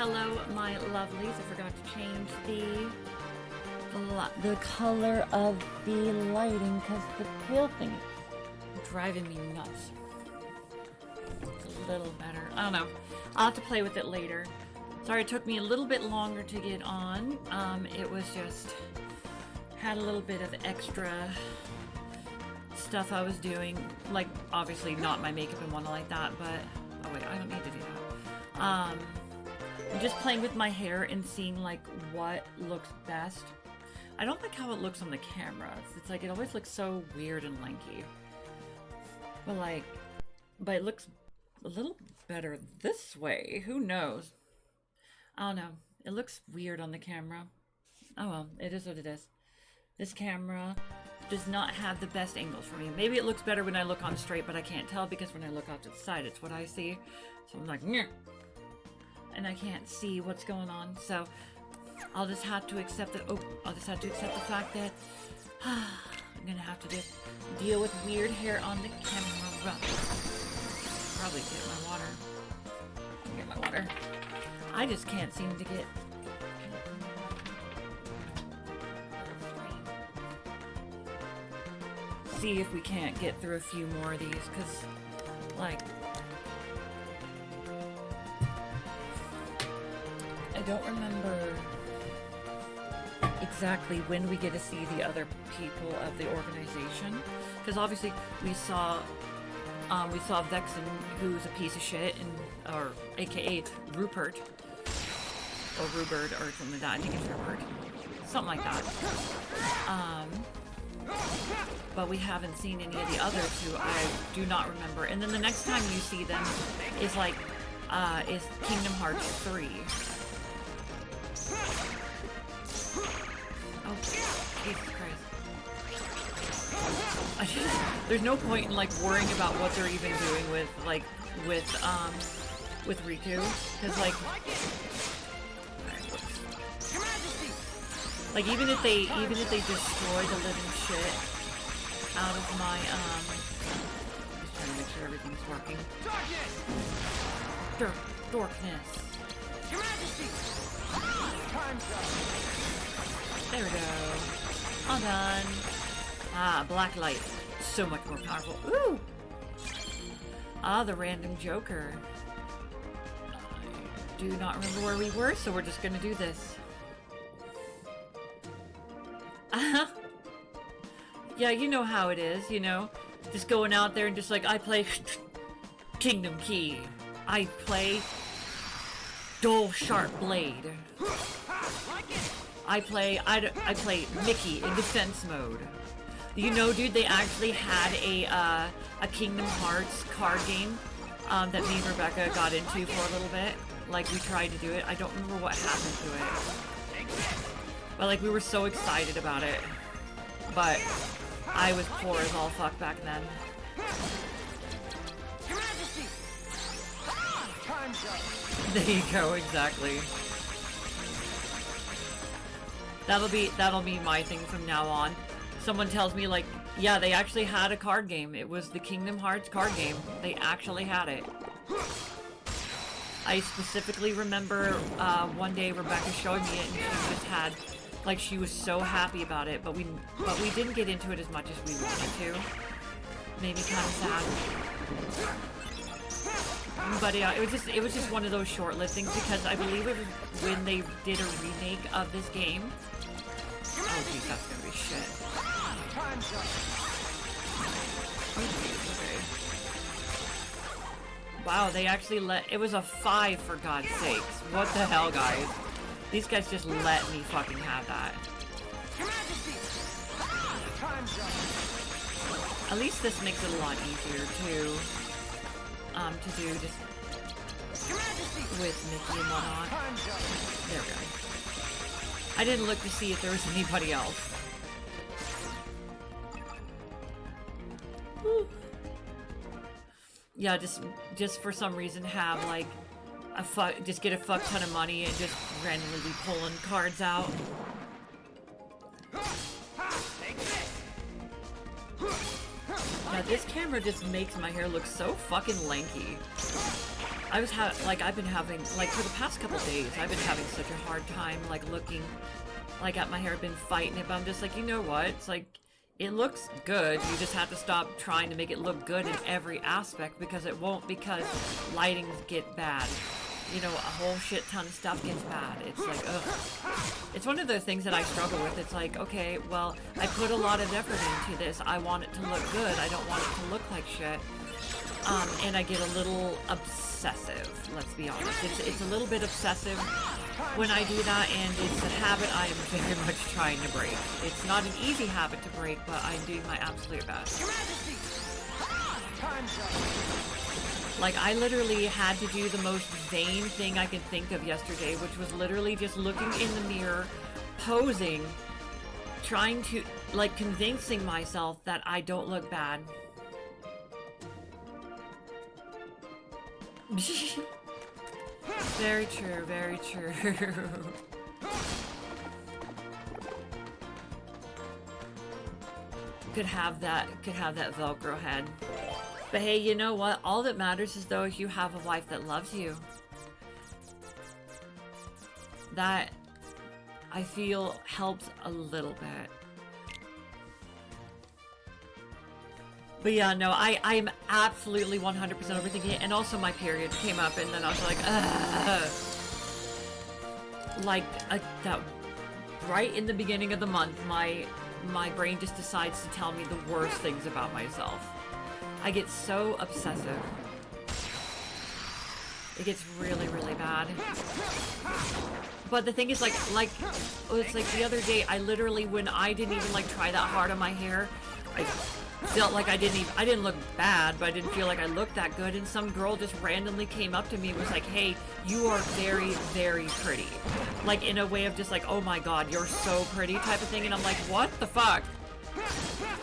Hello, my lovelies. I forgot to change the color of the lighting because the tail thing is driving me nuts. It's a little better. I don't know. I'll have to play with it later. Sorry, it took me a little bit longer to get on. It was just had a little bit of extra stuff I was doing, like obviously not my makeup and whatnot like that, but oh wait, I don't need to do that. I'm just playing with my hair and seeing like what looks best. I don't like how it looks on the camera. It's like it always looks so weird and lanky. But it looks a little better this way. Who knows? I don't know. It looks weird on the camera. Oh well, it is what it is. This camera does not have the best angles for me. Maybe it looks better when I look on straight, but I can't tell because when I look off to the side, it's what I see. So I'm like, nyeh. And I can't see what's going on. So I'll just have to accept that. Oh, I'll just have to accept the fact that I'm gonna have to just deal with weird hair on the camera. Probably get my water. Get my water. I just can't seem to get. See if we can't get through a few more of these, because, like, I don't remember exactly when we get to see the other people of the organization, because obviously we saw Vexen, who's a piece of shit, and or AKA Rupert, or Rupert, or something like that. I think it's Rupert, something like that. But we haven't seen any of the others who I do not remember. And then the next time you see them is like, is Kingdom Hearts 3. Oh, Jesus Christ. There's no point in like worrying about what they're even doing with Riku. Cause like even if they destroy the living shit out of my, just trying to make sure everything's working. Darkness. There we go. All done. Ah, black light. So much more powerful. Ooh! Ah, the random Joker. I do not remember where we were, so we're just gonna do this. Yeah, you know how it is, you know? Just going out there and just like, I play Kingdom Key. I play Dull Sharp Blade. I play Mickey in defense mode. You know, dude, they actually had a Kingdom Hearts card game that me and Rebecca got into for a little bit. Like, we tried to do it. I don't remember what happened to it. But, like, we were so excited about it. But I was poor as all fuck back then. There you go, exactly. That'll be my thing from now on. Someone tells me like, yeah, they actually had a card game. It was the Kingdom Hearts card game. They actually had it. I specifically remember one day Rebecca showing me it, and she just had, like, she was so happy about it, but we didn't get into it as much as we wanted to. Made me kind of sad. But yeah, it was just one of those short-lived things, because I believe it was when they did a remake of this game. Oh geez, that's gonna be shit. Okay. Wow, they actually it was a 5 for God's sakes. What the hell, guys? These guys just let me fucking have that. At least this makes it a lot easier to do just with Mickey and whatnot. There we go. I didn't look to see if there was anybody else. Whew. Yeah, just for some reason have like just get a fuck ton of money and just randomly be pulling cards out. Now this camera just makes my hair look so fucking lanky. I've been having, like, for the past couple days, I've been having such a hard time, like, looking, like, at my hair. I've been fighting it, but I'm just like, you know what? It's like, it looks good. You just have to stop trying to make it look good in every aspect, because it won't, because lightings get bad. You know, a whole shit ton of stuff gets bad. It's like, ugh. It's one of the things that I struggle with. It's like, okay, well, I put a lot of effort into this. I want it to look good. I don't want it to look like shit. And I get a little obsessive, let's be honest. It's a little bit obsessive when I do that, and it's a habit I am very much trying to break. It's not an easy habit to break, but I'm doing my absolute best. Like, I literally had to do the most vain thing I could think of yesterday, which was literally just looking in the mirror, posing, trying to, like, convincing myself that I don't look bad. Very true, very true. Could have that Velcro head. But hey, you know what? All that matters is, though, you have a wife that loves you. That, I feel, helps a little bit. But yeah, no, I'm absolutely 100% overthinking it. And also my period came up, and then I was like, ugh. Like, that right in the beginning of the month, my brain just decides to tell me the worst things about myself. I get so obsessive. It gets really, really bad. But the thing is, it's like the other day, I literally, when I didn't even, like, try that hard on my hair, I felt like I didn't look bad, but I didn't feel like I looked that good, and some girl just randomly came up to me and was like, hey, you are very, very pretty. Like, in a way of just like, oh my god, you're so pretty type of thing, and I'm like, what the fuck?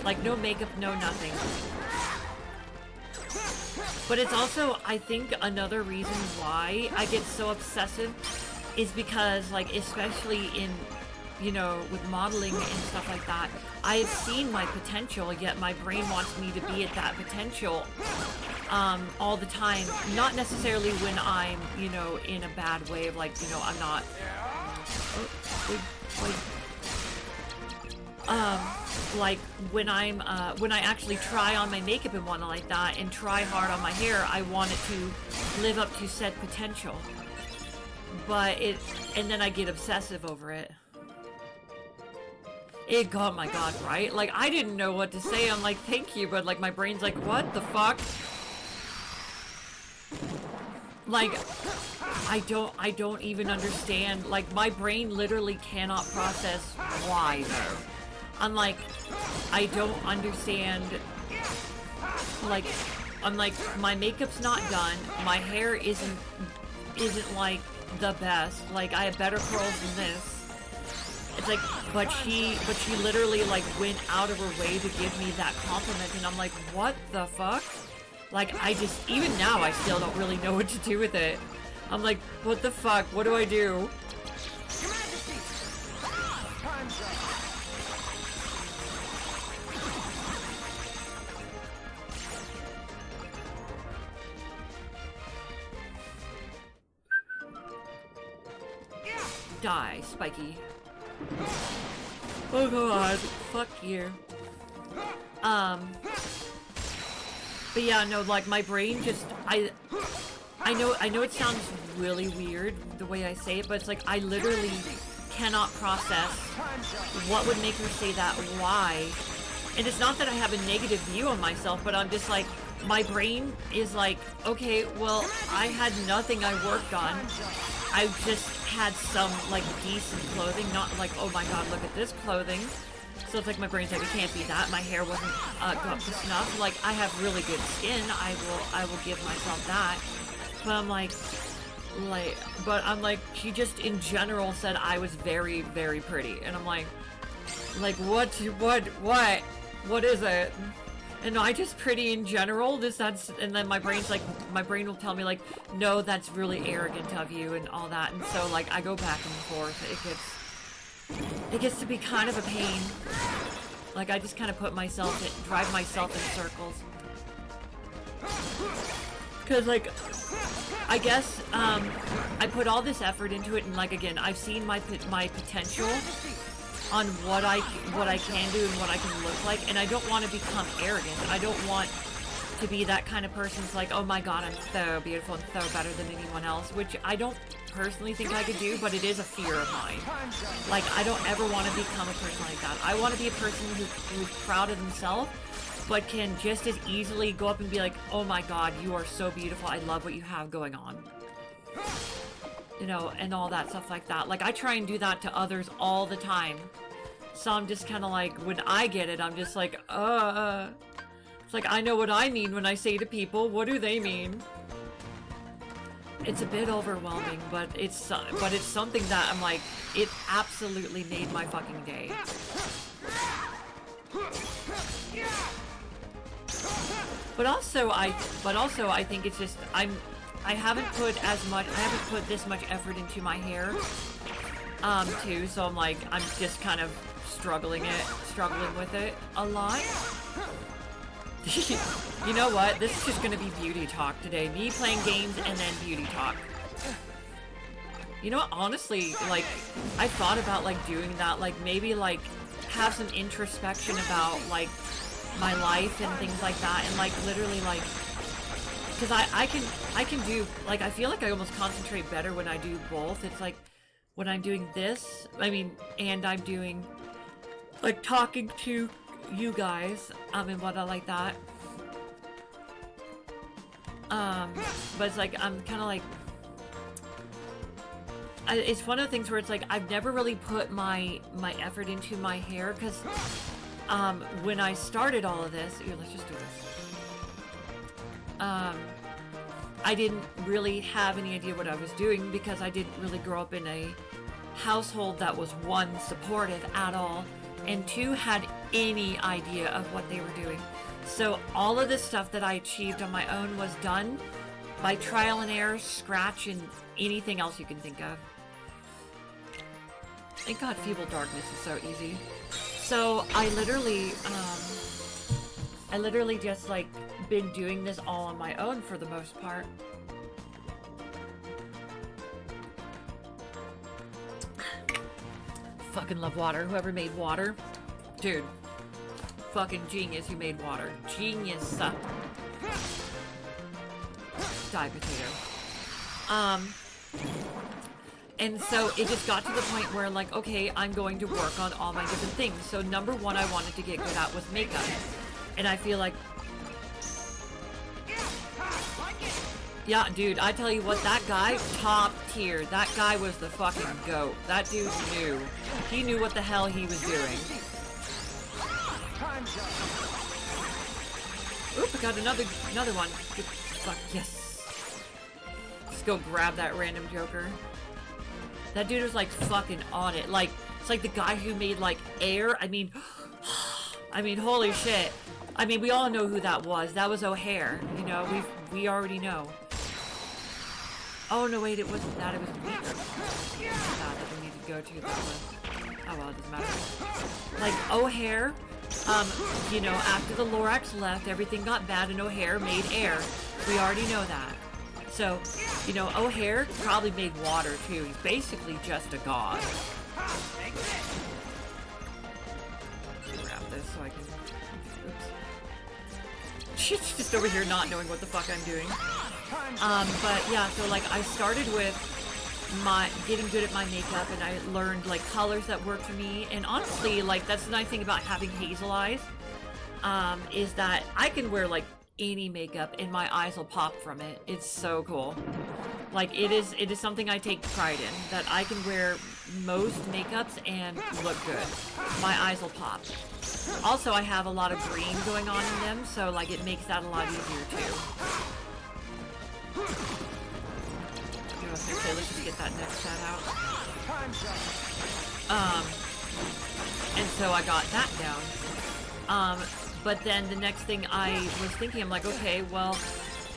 Like, no makeup, no nothing. But it's also, I think, another reason why I get so obsessive is because, like, especially in, you know, with modeling and stuff like that, I have seen my potential, yet my brain wants me to be at that potential all the time. Not necessarily when I'm, you know, in a bad way of, like, you know, I'm not... like, when I actually try on my makeup and whatnot like that, and try hard on my hair, I want it to live up to said potential. But and then I get obsessive over it. Oh my god, right? Like, I didn't know what to say. I'm like, thank you, but, like, my brain's like, what the fuck? Like, I don't even understand. Like, my brain literally cannot process why, though. I'm like, I don't understand. Like, I'm like, my makeup's not done. My hair isn't like the best. Like, I have better curls than this. It's like, but she literally, like, went out of her way to give me that compliment, and I'm like, what the fuck? Like, even now, I still don't really know what to do with it. I'm like, what the fuck? What do I do? Die, Spiky. Oh god, fuck you. But yeah, no, like, my brain just, I know it sounds really weird the way I say it, but it's like, I literally cannot process what would make her say that, why. And it's not that I have a negative view on myself, but I'm just like, my brain is like, okay, well, I had nothing I worked on. I just had some, like, decent clothing, not like, oh my god, look at this clothing. So it's like, my brain's like, it can't be that. My hair wasn't up to snuff. Like, I have really good skin. I will give myself that. But I'm like, she just in general said I was very, very pretty. And I'm like, what is it? And no, I just pretty in general. And then my brain's like, my brain will tell me, like, no, that's really arrogant of you and all that. And so, like, I go back and forth. It gets to be kind of a pain. Like, I just kind of drive myself in circles. Cause like, I guess, I put all this effort into it, and like, again, I've seen my potential on what I can do and what I can look like, and I don't want to become arrogant. I don't want to be that kind of person who's like, oh my god, I'm so beautiful and so better than anyone else, which I don't personally think I could do, but it is a fear of mine. Like, I don't ever want to become a person like that. I want to be a person who's proud of themselves, but can just as easily go up and be like, oh my god, you are so beautiful, I love what you have going on. You know, and all that stuff like that. Like, I try and do that to others all the time. So I'm just kind of like, when I get it, I'm just like, It's like, I know what I mean when I say to people, what do they mean? It's a bit overwhelming, but it's something that I'm like, it absolutely made my fucking day. But also I think it's just, I haven't put this much effort into my hair, too, so I'm like, I'm just kind of struggling with it a lot. You know what? This is just gonna be beauty talk today. Me playing games and then beauty talk. You know what? Honestly, like, I thought about, like, doing that, like, maybe, like, have some introspection about, like, my life and things like that, and, like, literally, like, because I can do, like, I feel like I almost concentrate better when I do both. It's like, when I'm doing this, I mean, and I'm doing, like, talking to you guys, and whatnot like that. But it's like, I'm kind of like, it's one of the things where it's like, I've never really put my effort into my hair, because, when I started all of this, here, let's just do this. I didn't really have any idea what I was doing, because I didn't really grow up in a household that was, one, supportive at all, and two, had any idea of what they were doing. So all of this stuff that I achieved on my own was done by trial and error, scratch, and anything else you can think of. Thank God Feeble Darkness is so easy. So I literally just, like, been doing this all on my own for the most part. Fucking love water. Whoever made water, dude, fucking genius who made water. Genius. Die potato. And so it just got to the point where, like, okay, I'm going to work on all my different things. So number one I wanted to get good at was makeup. And I feel like, yeah, dude, I tell you what, that guy, top tier. That guy was the fucking GOAT. That dude knew. He knew what the hell he was doing. Oop, I got another one. Good, fuck, yes. Let's go grab that random Joker. That dude was, like, fucking on it. Like, it's like the guy who made, like, Air. I mean, holy shit. I mean, we all know who that was. That was O'Hare. You know, we already know. Oh, no, wait, it wasn't that. It was Weaver. That we need to go to that one. Oh, well, it doesn't matter. Like, O'Hare, you know, after the Lorax left, everything got bad, and O'Hare made Air. We already know that. So, you know, O'Hare probably made water, too. He's basically just a god. Grab this so I can... Oops. She's just over here not knowing what the fuck I'm doing. But yeah, so, like, I started with getting good at my makeup, and I learned, like, colors that work for me. And honestly, like, that's the nice thing about having hazel eyes, is that I can wear, like, any makeup and my eyes will pop from it. It's so cool. Like, it is something I take pride in, that I can wear most makeups and look good. My eyes will pop. Also, I have a lot of green going on in them, so, like, it makes that a lot easier too. I was gonna say, let's just get that next set out. And so I got that down. But then the next thing I was thinking, I'm like, okay, well,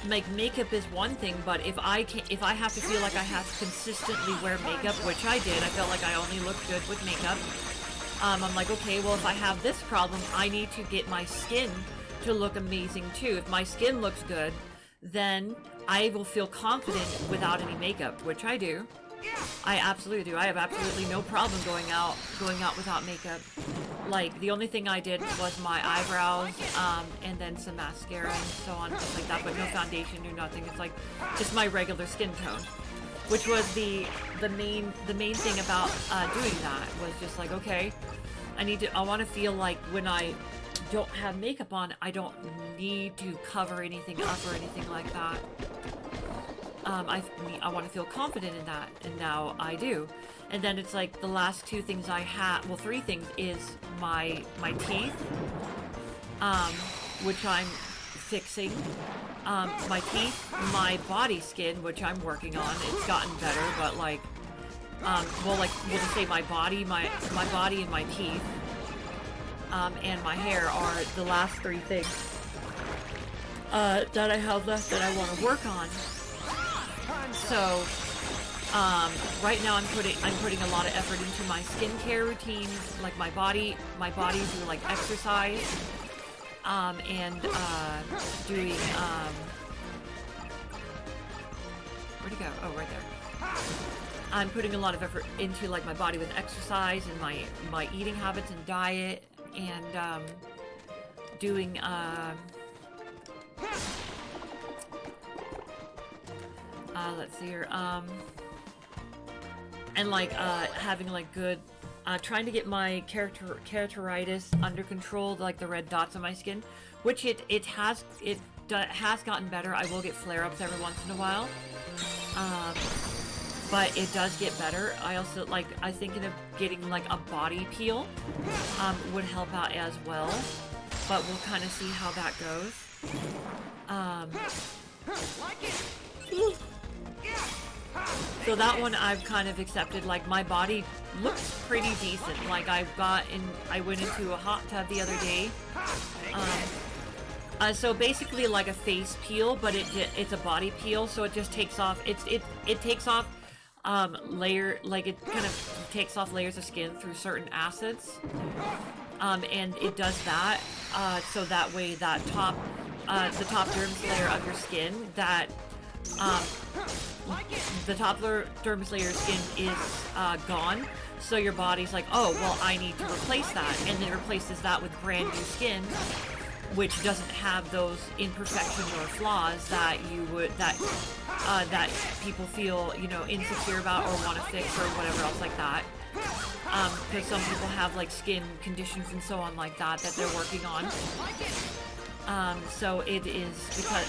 like, makeup is one thing, but if I have to feel like I have to consistently wear makeup, which I did, I felt like I only looked good with makeup. I'm like, okay, well, if I have this problem, I need to get my skin to look amazing too. If my skin looks good, then I will feel confident without any makeup, which I do. I absolutely do. I have absolutely no problem going out without makeup. Like, the only thing I did was my eyebrows, and then some mascara and so on, stuff like that, but no foundation, no nothing. It's like just my regular skin tone, which was the main thing about doing that, was just like, okay, I want to feel like when I don't have makeup on, I don't need to cover anything up or anything like that. I want to feel confident in that, and now I do. And then it's like the last two things I have, well, three things, is my teeth, which I'm fixing. My teeth, my body skin, which I'm working on. It's gotten better, but like, we'll just say my body and my teeth, and my hair are the last three things that I have left that I want to work on. So, right now I'm putting a lot of effort into my skincare routines, like my body through like exercise, and doing where'd it go? Oh, right there. I'm putting a lot of effort into like my body with exercise and my eating habits and diet, and doing let's see here, and like having like good, trying to get my keratitis under control, like the red dots on my skin, which it has gotten better. I will get flare-ups every once in a while, but it does get better. I also I thinking of getting like a body peel, would help out as well, but we'll kind of see how that goes. So that one I've kind of accepted. Like, my body looks pretty decent. Like, I went into a hot tub the other day. So basically like a face peel, but it's a body peel, so it just takes off, it takes off it kind of takes off layers of skin through certain acids. And it does that, so that way that the top dermis layer of your skin, that the top dermis layer of skin is gone, so your body's like, oh, well, I need to replace that, and then replaces that with brand new skin, which doesn't have those imperfections or flaws that that people feel, insecure about or want to fix or whatever else like that. Because some people have like skin conditions and so on like that they're working on. So it is because,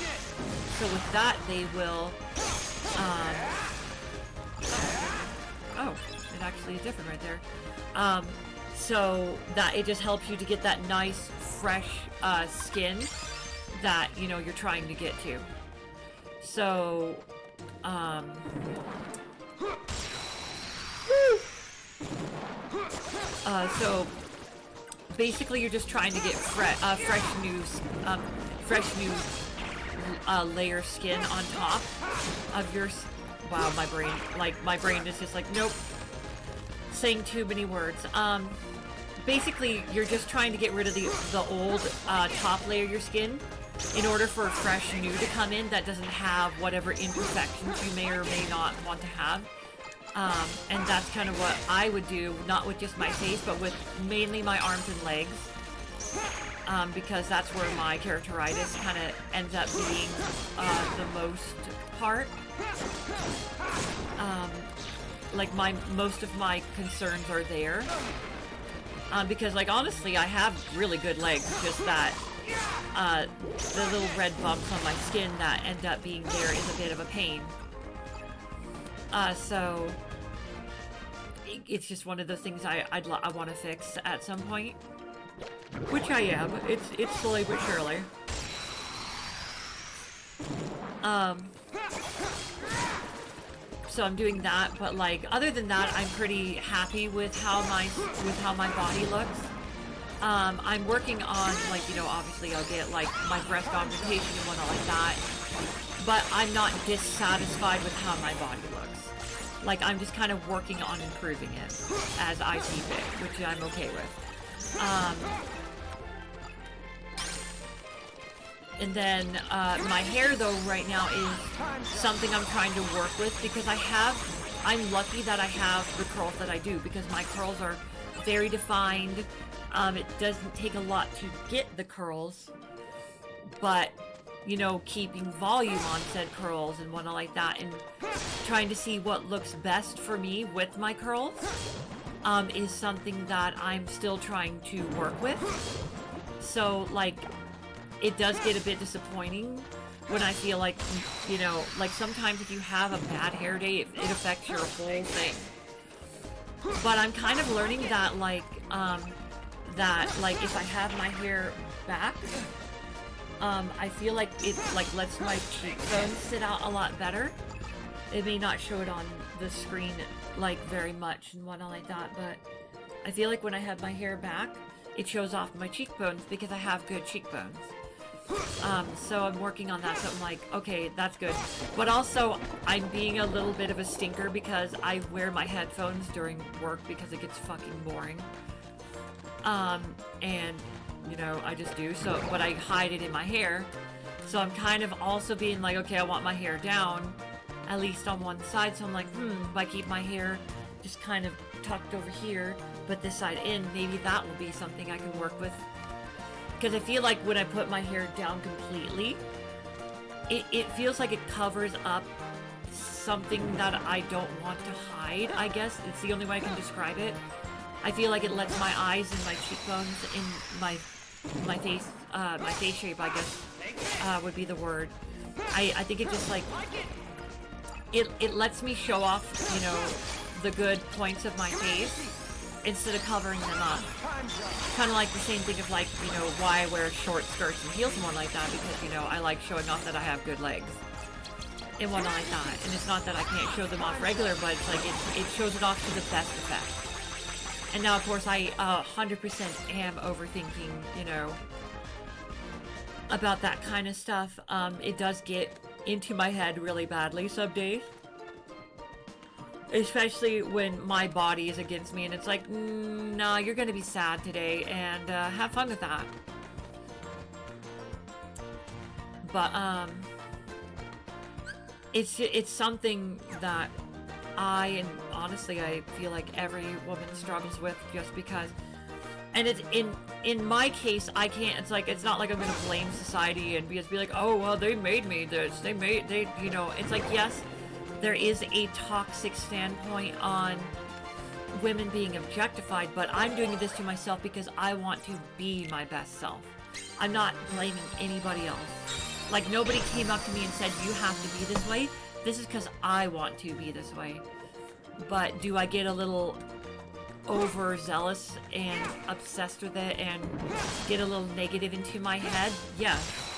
so with that they will, oh, it actually is different right there. So that it just helps you to get that nice, fresh skin that, you're trying to get to. So, so basically you're just trying to get fresh new layer skin on top of your, wow, my brain is just like, nope, saying too many words. Basically you're just trying to get rid of the old top layer of your skin in order for a fresh new to come in that doesn't have whatever imperfections you may or may not want to have. And that's kind of what I would do, not with just my face, but with mainly my arms and legs, because that's where my keratitis kind of ends up being the most part. Like most of my concerns are there, because like honestly I have really good legs, just that the little red bumps on my skin that end up being there is a bit of a pain. So it's just one of the things I want to fix at some point, which I am. It's slowly but surely. So I'm doing that, but like other than that, I'm pretty happy with how my body looks. I'm working on, like, obviously I'll get like my breast augmentation and whatnot like that, but I'm not dissatisfied with how my body looks. Like, I'm just kind of working on improving it as I see fit, which I'm okay with. And then my hair though right now is something I'm trying to work with because I'm lucky that I have the curls that I do because my curls are very defined. It doesn't take a lot to get the curls, but you know, keeping volume on said curls and whatnot like that, and trying to see what looks best for me with my curls is something that I'm still trying to work with. So like, it does get a bit disappointing when I feel like, you know, like sometimes if you have a bad hair day, it affects your whole thing. But I'm kind of learning that like if I have my hair back, I feel like it like lets my cheekbones sit out a lot better. It may not show it on the screen like very much and whatnot like that, but I feel like when I have my hair back, it shows off my cheekbones because I have good cheekbones. So I'm working on that, so I'm like, okay, that's good. But also, I'm being a little bit of a stinker because I wear my headphones during work because it gets fucking boring. And, you know, I just do, so, but I hide it in my hair. So I'm kind of also being like, okay, I want my hair down, at least on one side, so I'm like, if I keep my hair just kind of tucked over here, but this side in, maybe that will be something I can work with. Because I feel like when I put my hair down completely, it feels like it covers up something that I don't want to hide, I guess. It's the only way I can describe it. I feel like it lets my eyes and my cheekbones and my face shape, I guess, would be the word. I think it just like, it lets me show off, you know, the good points of my face instead of covering them up. Kind of like the same thing of like, you know, why I wear short skirts and heels and one like that, because, you know, I like showing off that I have good legs and one like that. And it's not that I can't show them off regular, but it's like it shows it off to the best effect. And now, of course, I 100% am overthinking, you know, about that kind of stuff. It does get into my head really badly some days. Especially when my body is against me and it's like, nah, you're gonna be sad today and have fun with that. But, it's something that and honestly, I feel like every woman struggles with just because, and it's in my case, I can't, it's like, it's not like I'm gonna blame society and be like, oh, well, they made me this, they, you know, it's like, yes, there is a toxic standpoint on women being objectified, but I'm doing this to myself because I want to be my best self. I'm not blaming anybody else. Like, nobody came up to me and said, you have to be this way. This is because I want to be this way. But do I get a little overzealous and obsessed with it and get a little negative into my head? Yes.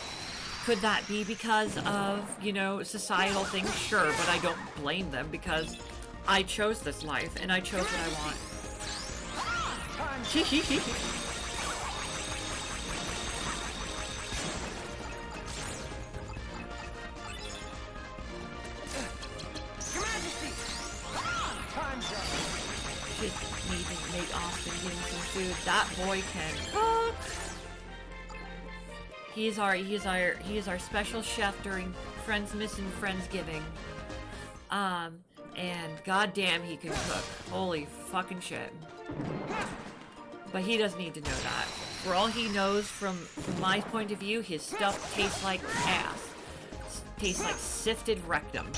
Could that be because of, you know, societal things? Sure, but I don't blame them because I chose this life and I chose what I want. Just need to make Austin getting some food. That boy can cook. He is our special chef during Friendsmas and Friendsgiving. And goddamn he can cook. Holy fucking shit. But he doesn't need to know that. For all he knows, from my point of view, his stuff tastes like ass. Tastes like sifted rectum.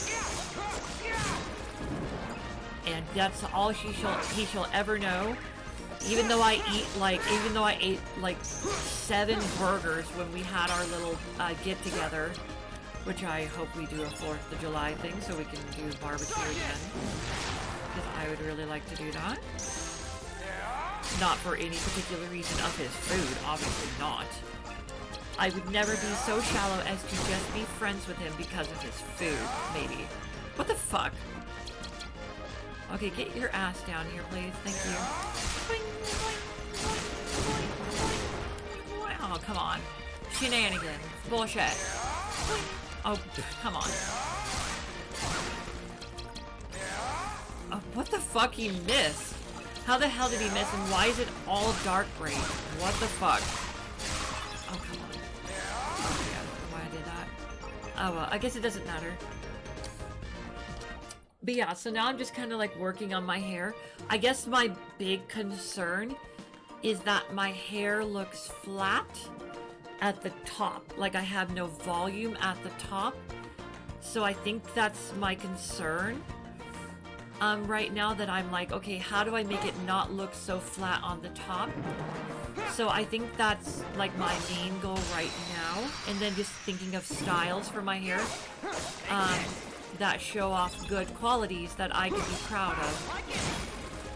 And that's all he shall ever know. Even though I ate like 7 burgers when we had our little get together, which I hope we do a 4th of July thing so we can do barbecue again, because I would really like to do that. Not for any particular reason of his food, obviously not. I would never be so shallow as to just be friends with him because of his food, maybe. What the fuck? Okay, get your ass down here, please. Thank you. Oh, come on. Shenanigans. Bullshit. Oh, come on. Oh, what the fuck? He missed? How the hell did he miss, and why is it all dark gray? What the fuck? Oh, come on. Oh well, I guess it doesn't matter. But yeah, so now I'm just kind of like working on my hair. I guess my big concern is that my hair looks flat at the top. Like I have no volume at the top. So I think that's my concern. Right now that I'm like, okay, how do I make it not look so flat on the top? So I think that's like my main goal right now. And then just thinking of styles for my hair that show off good qualities that I can be proud of.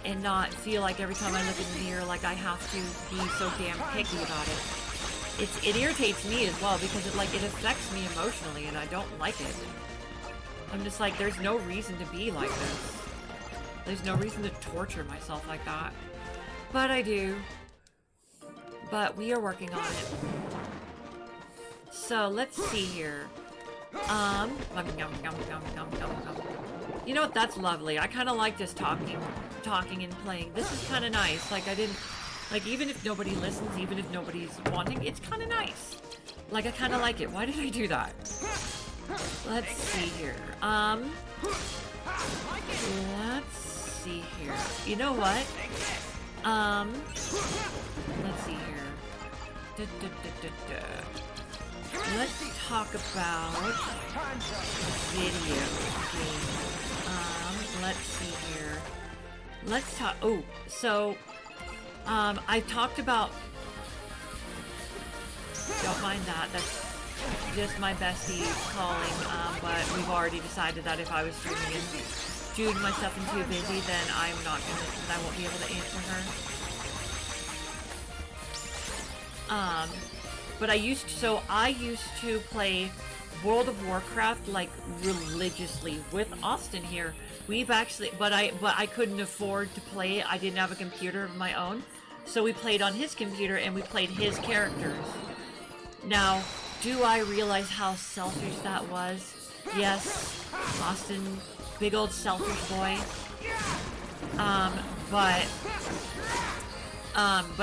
And not feel like every time I look in the mirror like I have to be so damn picky about it. It irritates me as well because it affects me emotionally and I don't like it. I'm just like, there's no reason to be like this. There's no reason to torture myself like that. But I do. But we are working on it. So let's see here. You know what? That's lovely. I kind of like just talking and playing. This is kind of nice. Like I didn't, like even if nobody listens, even if nobody's wanting, it's kind of nice. Like I kind of like it. Why did I do that? Let's see here. Let's see here. You know what? Let's see here. Let's talk about video game. Let's see here. Let's talk. Oh, so I talked about. Don't mind that. That's just my bestie calling. But we've already decided that if I was streaming and doing myself and too busy, then I'm not gonna. I won't be able to answer her. But I used to play World of Warcraft like religiously with Austin here. We've actually, but I couldn't afford to play it. I didn't have a computer of my own, so we played on his computer and we played his characters. Now, do I realize how selfish that was? Yes, Austin, big old selfish boy. But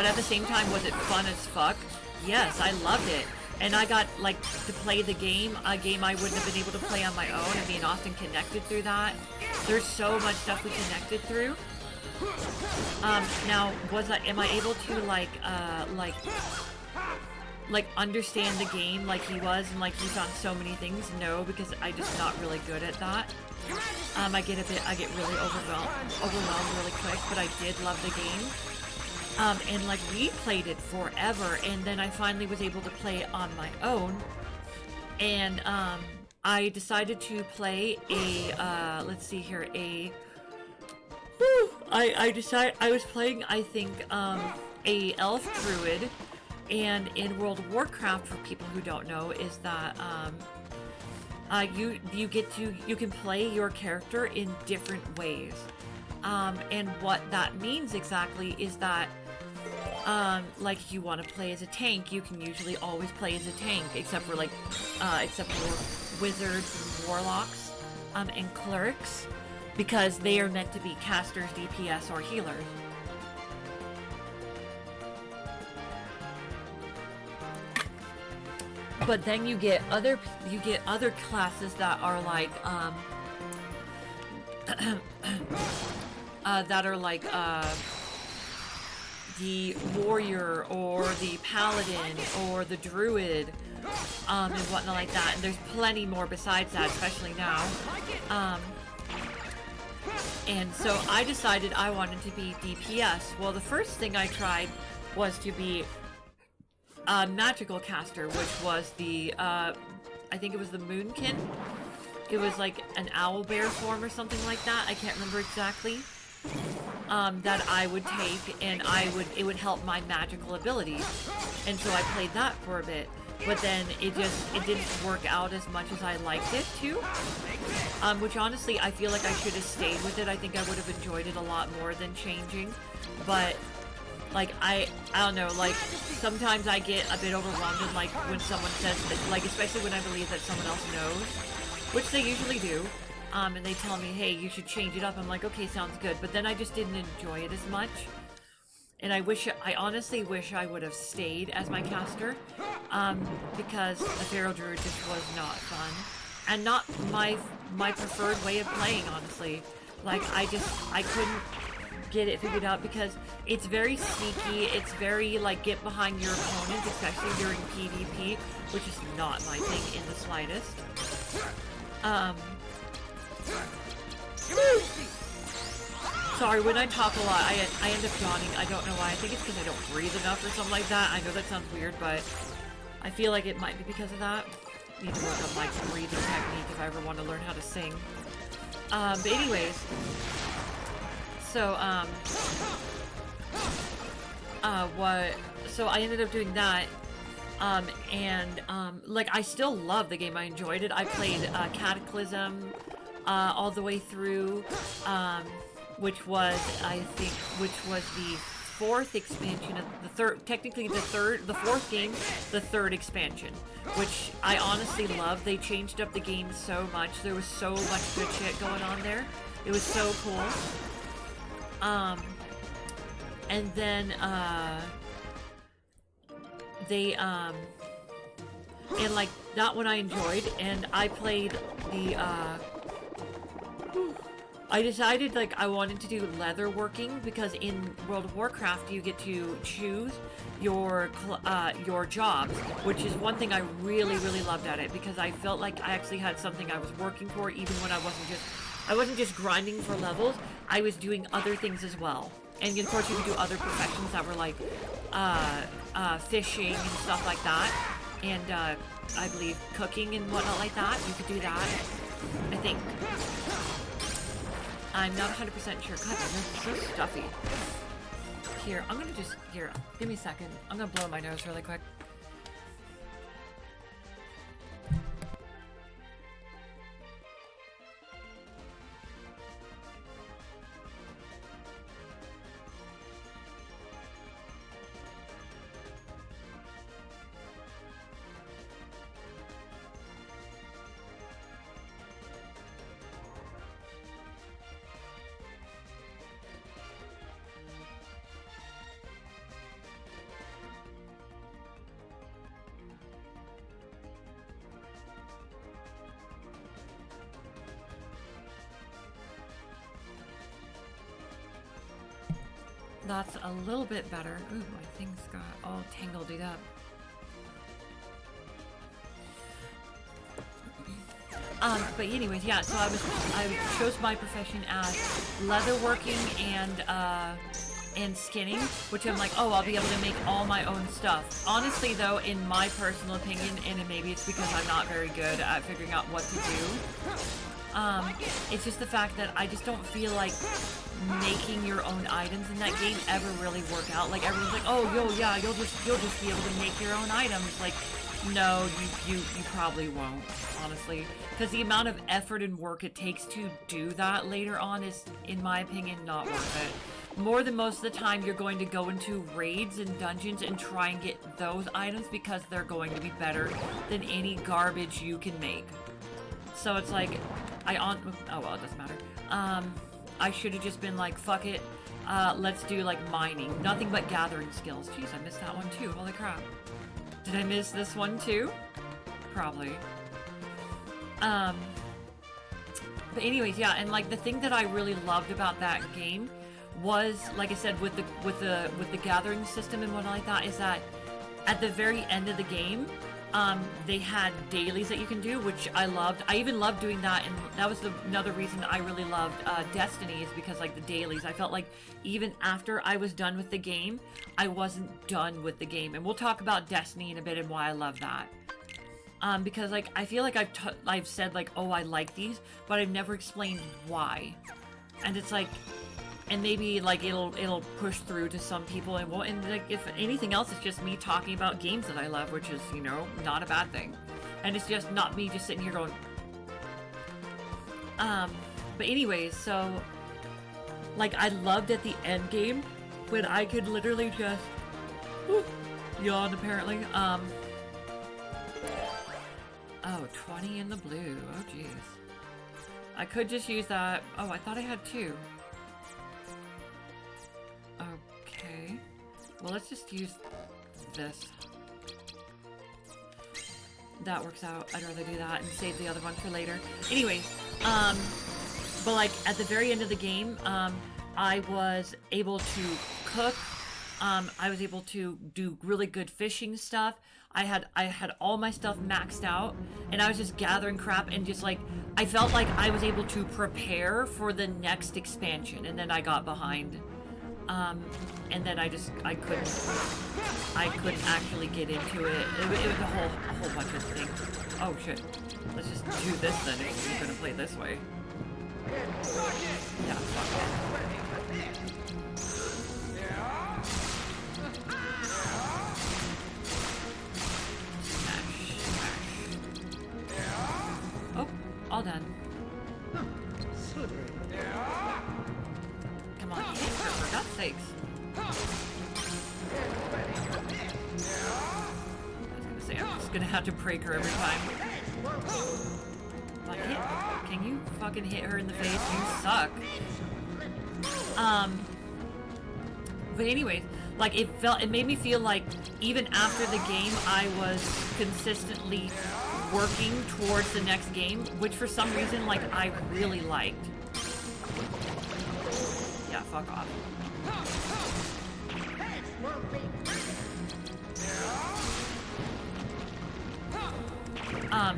at the same time, was it fun as fuck? Yes, I loved it. And I got, like, to play the game, a game I wouldn't have been able to play on my own, and me and Austin connected through that. There's so much stuff we connected through. Now, am I able to, like, understand the game like he was, and like he's on so many things? No, because I'm just not really good at that. I get really overwhelmed really quick, but I did love the game. And like we played it forever, and then I finally was able to play it on my own, and I decided to play a let's see here, I was playing, I think, a elf druid. And in World of Warcraft, for people who don't know, is that you can play your character in different ways. And what that means exactly is that like if you want to play as a tank, you can usually always play as a tank, except for wizards and warlocks and clerics, because they are meant to be casters, DPS, or healers. But then you get other classes that are like the warrior or the paladin or the druid and whatnot like that. And there's plenty more besides that, especially now. And so I decided I wanted to be DPS. Well, the first thing I tried was to be a magical caster, which was the I think it was the Moonkin. It was like an owl bear form or something like that. I can't remember exactly. That I would take, and it would help my magical abilities. And so I played that for a bit. But then it didn't work out as much as I liked it to. Which honestly, I feel like I should have stayed with it. I think I would have enjoyed it a lot more than changing. But like I don't know, like sometimes I get a bit overwhelmed in, like when someone says that, like especially when I believe that someone else knows, which they usually do, and they tell me, hey, you should change it up. I'm like, okay, sounds good. But then I just didn't enjoy it as much. And I honestly wish I would have stayed as my caster, because the Pharaoh Druid just was not fun. And not my preferred way of playing, honestly. Like, I couldn't get it figured out because it's very sneaky, it's very, like, get behind your opponent, especially during PvP, which is not my thing in the slightest. Sorry, when I talk a lot, I end up yawning. I don't know why. I think it's because I don't breathe enough or something like that. I know that sounds weird, but I feel like it might be because of that. Need to work on my breathing technique if I ever want to learn how to sing. But anyways, so so I ended up doing that, like, I still love the game. I enjoyed it. I played Cataclysm all the way through, which was the fourth expansion of the third, technically the fourth game, the third expansion, which I honestly love. They changed up the game so much. There was so much good shit going on there. It was so cool. And then, and like, that one I enjoyed, and I played the, I decided, like, I wanted to do leather working because in World of Warcraft you get to choose your jobs, which is one thing I really, really loved at it, because I felt like I actually had something I was working for, even when I wasn't just grinding for levels. I was doing other things as well. And of course you could do other professions that were like fishing and stuff like that, and I believe cooking and whatnot like that. You could do that, I think. I'm not 100% sure. God, it's so stuffy. Here, I'm gonna just, here, give me a second. I'm gonna blow my nose really quick. That's a little bit better. Ooh, my things got all tangled up. But anyways, yeah, so I chose my profession as leatherworking and skinning, which I'm like, oh, I'll be able to make all my own stuff. Honestly, though, in my personal opinion, and maybe it's because I'm not very good at figuring out what to do, it's just the fact that I just don't feel like making your own items in that game ever really work out. Like, everyone's like, oh, yeah, you'll just be able to make your own items. Like, no, you probably won't, honestly, because the amount of effort and work it takes to do that later on is, in my opinion, not worth it. More than most of the time, you're going to go into raids and dungeons and try and get those items because they're going to be better than any garbage you can make. So it's like, oh well, it doesn't matter. I should have just been like, fuck it, let's do like mining. Nothing but gathering skills. Jeez, I missed that one too, holy crap. Did I miss this one too? Probably. But anyways, yeah, and like the thing that I really loved about that game was, like I said, with the gathering system and whatnot like that, is that at the very end of the game, they had dailies that you can do, which I loved. I even loved doing that, and that was another reason I really loved Destiny, is because, like, the dailies, I felt like even after I was done with the game, I wasn't done with the game. And we'll talk about Destiny in a bit and why I love that. Because, like, I feel like I've said, like, oh, I like these, but I've never explained why. And it's like, and maybe, like, it'll push through to some people, and won't. And, like, if anything else, it's just me talking about games that I love, which is, you know, not a bad thing. And it's just not me just sitting here going. But anyways, so, like, I loved at the end game when I could literally just yawn, apparently. Oh, 20 in the blue. Oh, jeez. I could just use that. Oh, I thought I had 2. Okay. well, let's just use this. That works out. I'd rather do that and save the other one for later. Anyways, but like at the very end of the game, I was able to cook. I was able to do really good fishing stuff. I had all my stuff maxed out, and I was just gathering crap and just like I felt like I was able to prepare for the next expansion, and then I got behind. And then I couldn't actually get into it. It was a whole bunch of things. Oh shit. Let's just do this then if we're gonna play this way. Yeah, fuck it. Smash. Oh, all done. Come on, hit her, for God's sakes. I was gonna say, I'm just gonna have to break her every time. Like, can you fucking hit her in the face? You suck. But anyways, like it made me feel like even after the game, I was consistently working towards the next game, which for some reason, like, I really liked. Yeah, fuck off. Ow.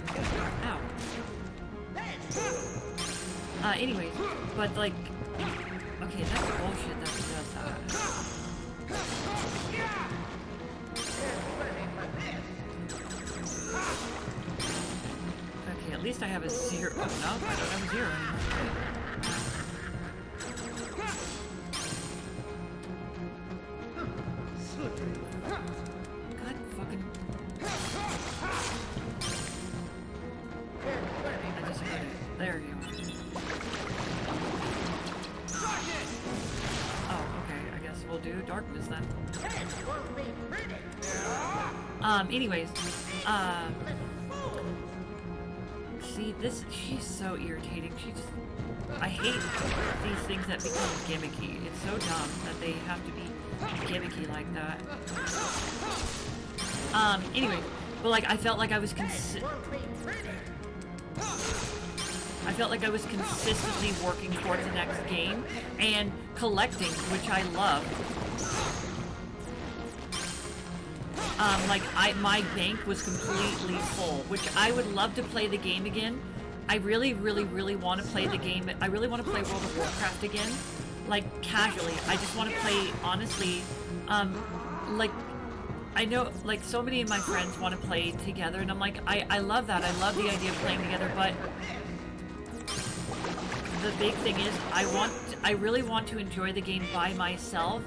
Anyways, but like, okay, that's bullshit that does that. Okay, at least I have a zero. Oh, no, I don't have a zero anymore. God fucking... I just heard it. There you are. Oh, okay. I guess we'll do darkness then. Anyways, see, she's so irritating. I hate these things that become gimmicky. It's so dumb that they have to be gimmicky like that. Anyway, but like I felt like I was consistently working towards the next game and collecting, which I love. Like my bank was completely full, which I would love to play the game again. I really, really, really want to play the game. I really want to play World of Warcraft again, like casually. I just want to play, honestly. Like I know, like so many of my friends want to play together, and I'm like, I love that. I love the idea of playing together, but the big thing is, I really want to enjoy the game by myself.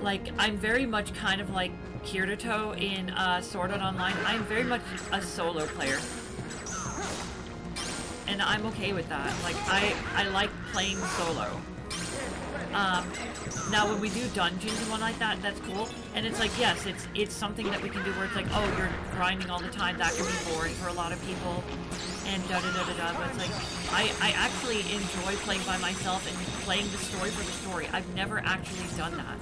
Like I'm very much kind of like Kirito in Sword Art Online. I'm very much a solo player. And I'm okay with that. Like, I like playing solo. Now when we do dungeons and one like that, that's cool. And it's like, yes, it's something that we can do where it's like, oh, you're grinding all the time. That can be boring for a lot of people. And da-da-da-da-da. But it's like, I actually enjoy playing by myself and playing the story for the story. I've never actually done that.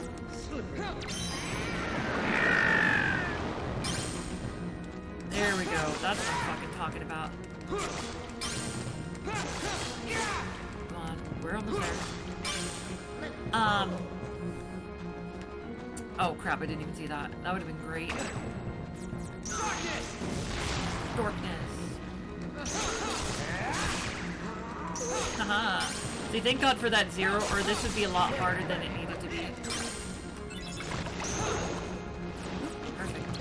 There we go. That's what I'm fucking talking about. Come on, we're almost there. Oh crap, I didn't even see that. That would have been great. Dorkness. Haha. See, thank God for that zero, or this would be a lot harder than it needed to be. Perfect.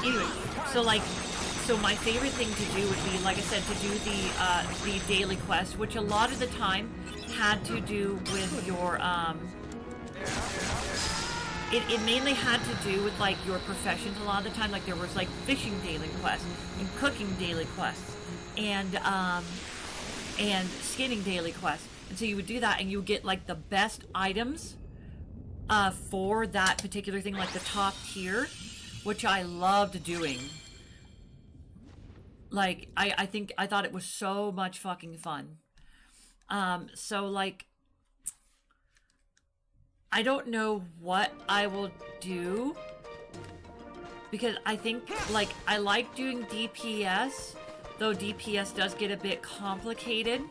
Anyway, so my favorite thing to do would be, like I said, to do the daily quest, which a lot of the time had to do with your, it mainly had to do with, like, your professions a lot of the time. Like, there was, like, fishing daily quests, and cooking daily quests, and skinning daily quests. And so you would do that, and you would get, like, the best items, for that particular thing, like the top tier, which I loved doing. Like, I thought it was so much fucking fun. So, like, I don't know what I will do, because I think, like, I like doing DPS, though DPS does get a bit complicated,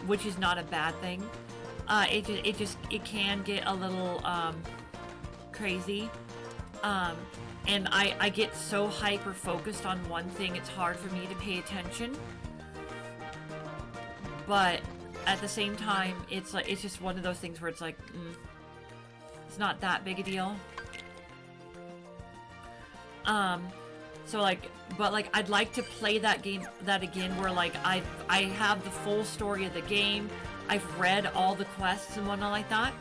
which is not a bad thing. It can get a little, crazy. And I get so hyper focused on one thing, it's hard for me to pay attention. But at the same time, it's like, it's just one of those things where it's like, it's not that big a deal. So like, but like, I'd like to play that game, that again, where like, I have the full story of the game, I've read all the quests and whatnot like that.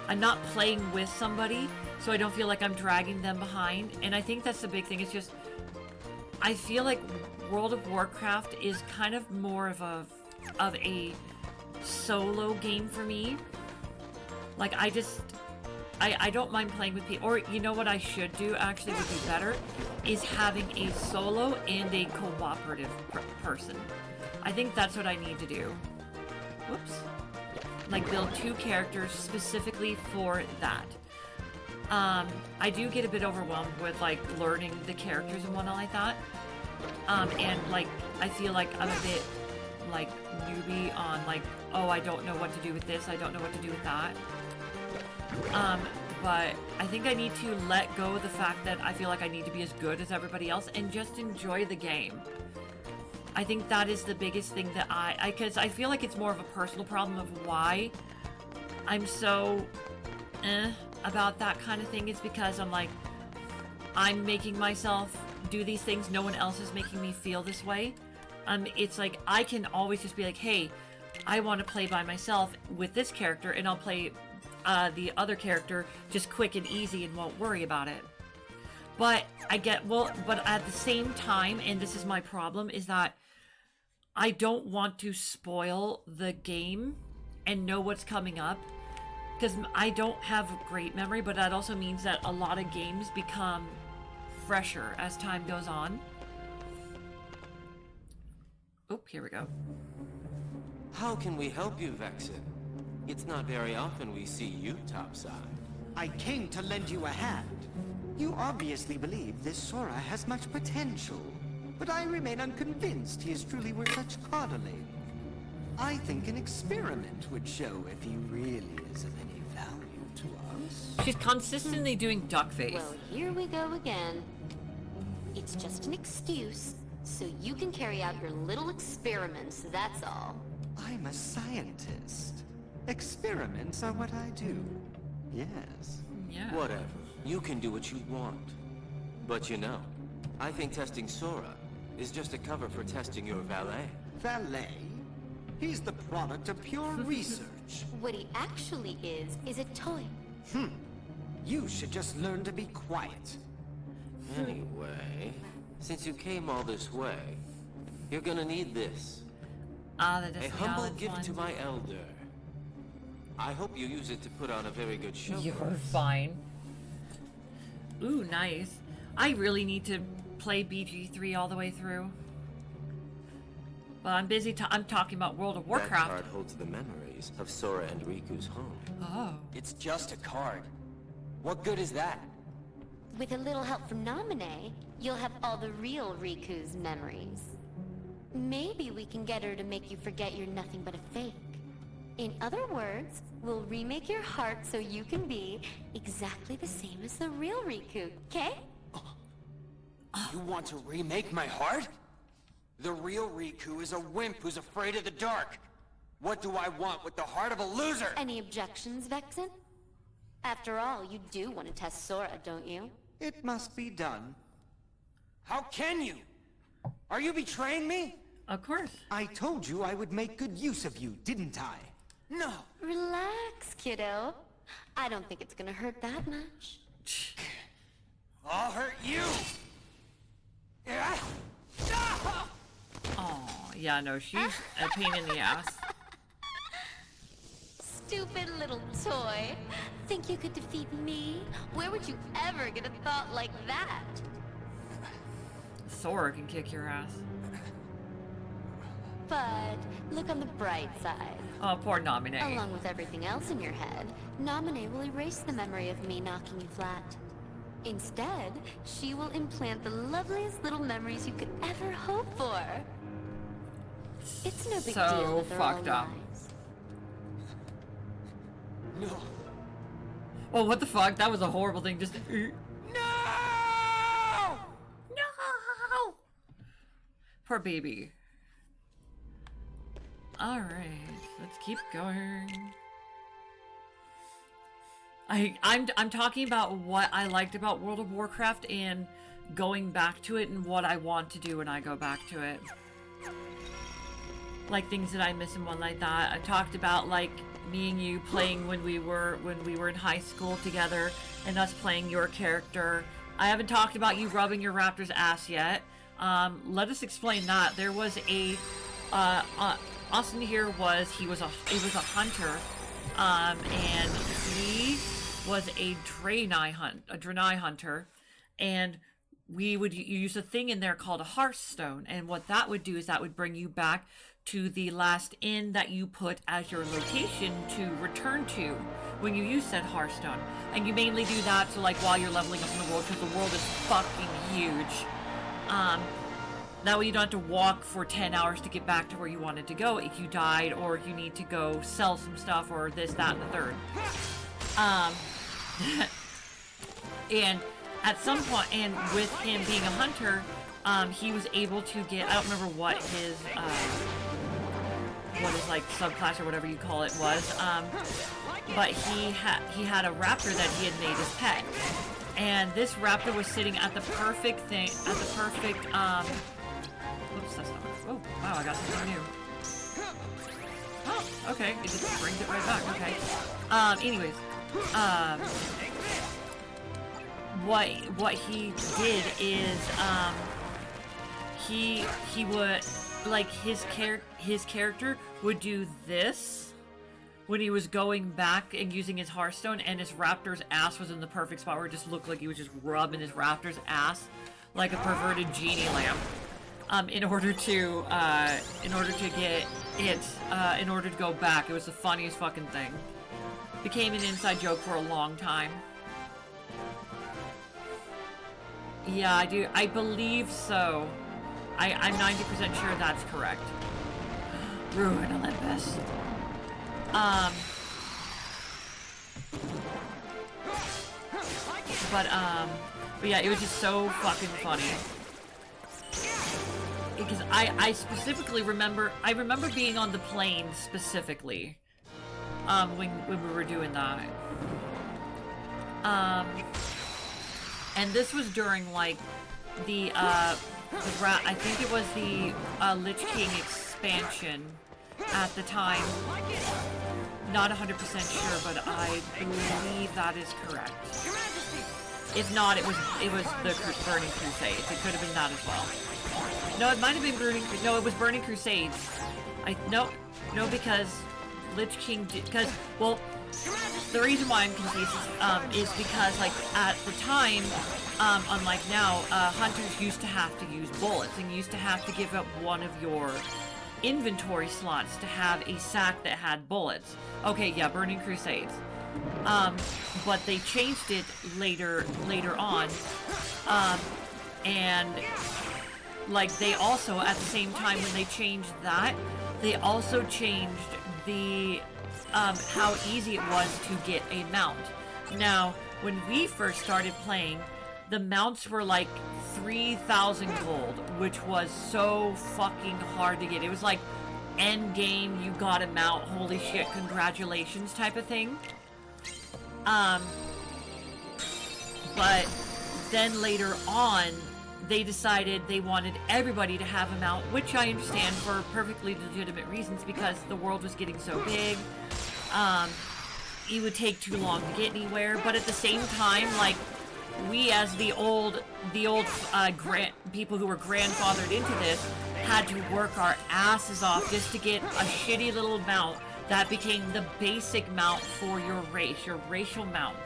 I'm not playing with somebody, so I don't feel like I'm dragging them behind. And I think that's the big thing. It's just, I feel like World of Warcraft is kind of more of a solo game for me. Like, I don't mind playing with people. Or, you know what I should do, actually, would be better, is having a solo and a cooperative person. I think that's what I need to do. Whoops. Like, build 2 characters specifically for that. I do get a bit overwhelmed with, like, learning the characters and whatnot like that. And, like, I feel like I'm a bit, like, newbie on, like, oh, I don't know what to do with this, I don't know what to do with that. But I think I need to let go of the fact that I feel like I need to be as good as everybody else and just enjoy the game. I think that is the biggest thing that because I feel like it's more of a personal problem of why I'm so about that kind of thing. Is because I'm like, I'm making myself do these things, no one else is making me feel this way. It's like, I can always just be like, hey, I want to play by myself with this character, and I'll play the other character just quick and easy and won't worry about it. But but at the same time, and this is my problem, is that I don't want to spoil the game and know what's coming up, because I don't have great memory, but that also means that a lot of games become fresher as time goes on. Oh, here we go. How can we help you, Vexen? It's not very often we see you topside. I came to lend you a hand. You obviously believe this Sora has much potential, but I remain unconvinced he is truly worth such coddling. I think an experiment would show if he really is of any value to us. She's consistently doing duck face. Well, here we go again. It's just an excuse, so you can carry out your little experiments, that's all. I'm a scientist. Experiments are what I do. Yes. Yeah. Whatever. You can do what you want. But you know, I think testing Sora is just a cover for testing your valet. Valet? He's the product of pure research. What he actually is a toy. You should just learn to be quiet. Anyway, since you came all this way, you're gonna need this. That is A humble gift to my elder. I hope you use it to put on a very good show. You're fine. Ooh, nice. I really need to play BG3 all the way through. But I'm busy. I'm talking about World of Warcraft. That card holds the memories of Sora and Riku's home. Oh. It's just a card. What good is that? With a little help from Naminé, you'll have all the real Riku's memories. Maybe we can get her to make you forget you're nothing but a fake. In other words, we'll remake your heart so you can be exactly the same as the real Riku, okay? You want to remake my heart? The real Riku is a wimp who's afraid of the dark. What do I want with the heart of a loser? Any objections, Vexen? After all, you do want to test Sora, don't you? It must be done. How can you? Are you betraying me? Of course. I told you I would make good use of you, didn't I? No. Relax, kiddo. I don't think it's gonna hurt that much. I'll hurt you. Oh, yeah, no, she's a pain in the ass. Stupid little toy. Think you could defeat me? Where would you ever get a thought like that? Sora can kick your ass. But look on the bright side. Oh, poor Nominee. Along with everything else in your head, Nominee will erase the memory of me knocking you flat. Instead, she will implant the loveliest little memories you could ever hope for. It's no big So deal if they're all fucked up. lies. No. Well, what the fuck? That was a horrible thing. Just No! no. Poor baby. All right, let's keep going. I'm talking about what I liked about World of Warcraft and going back to it and what I want to do when I go back to it. Like things that I miss and one like that. I talked about like me and you playing when we were in high school together and us playing your character. I haven't talked about you rubbing your raptor's ass yet. Let us explain that. There was a Austin here was he was a hunter, and he was a Draenei hunter, and we would use a thing in there called a hearthstone, and what that would do is that would bring you back to the last inn that you put as your location to return to when you use said hearthstone. And you mainly do that so like while you're leveling up in the world, because the world is fucking huge. That way you don't have to walk for 10 hours to get back to where you wanted to go if you died, or if you need to go sell some stuff, or this, that, and the third. And at some point, and with him being a hunter, he was able to get, I don't remember what his like subclass or whatever you call it was, but he had a raptor that he had made his pet, and this raptor was sitting at the perfect thing, at the perfect whoops, that's not, oh wow, I got something new. Oh, okay, it just brings it right back. Okay. Anyways, what he did is he would, like, his character would do this when he was going back and using his Hearthstone, and his raptor's ass was in the perfect spot where it just looked like he was just rubbing his raptor's ass like a perverted genie lamp. In order to get it, in order to go back. It was the funniest fucking thing. Became an inside joke for a long time. Yeah, I do. I believe so. I'm 90% sure that's correct. Ruin Olympus. But yeah, it was just so fucking funny. Because I specifically remember, being on the plane specifically, when we were doing that. And this was during, like, I think it was the Lich King expansion at the time. Not 100% sure, but I believe that is correct. If not, it was the Burning Crusades. It could have been that as well. No, it might have been no, it was Burning Crusades. No, because Lich King because, well, the reason why I'm confused is because, like, at the time, unlike now, hunters used to have to use bullets, and used to have to give up one of your inventory slots to have a sack that had bullets. Okay, yeah, Burning Crusades. But they changed it later on, and, like, they also, at the same time when they changed that, they also changed the, how easy it was to get a mount. Now, when we first started playing, the mounts were like 3,000 gold, which was so fucking hard to get. It was like, end game, you got a mount, holy shit, congratulations type of thing. But then later on, they decided they wanted everybody to have a mount, which I understand for perfectly legitimate reasons, because the world was getting so big. It would take too long to get anywhere, but at the same time, like, we as the old people who were grandfathered into this had to work our asses off just to get a shitty little mount that became the basic mount for your race, your racial mount.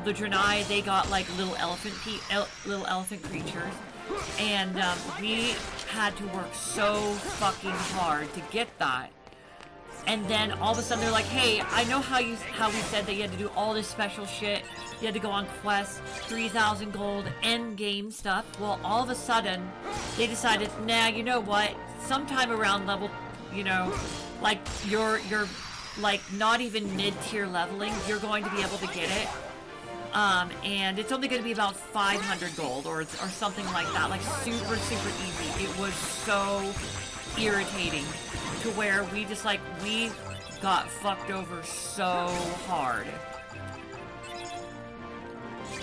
The Draenei, they got like little elephant creatures, And we had to work so fucking hard to get that. And then all of a sudden they're like, hey, I know how we said that you had to do all this special shit. You had to go on quests, 3,000 gold, end game stuff. Well, all of a sudden, they decided, nah, you know what? Sometime around level, you know, like you're like not even mid-tier leveling, you're going to be able to get it. And it's only going to be about 500 gold or something like that. Like super, super easy. It was so irritating to where we just like, we got fucked over so hard.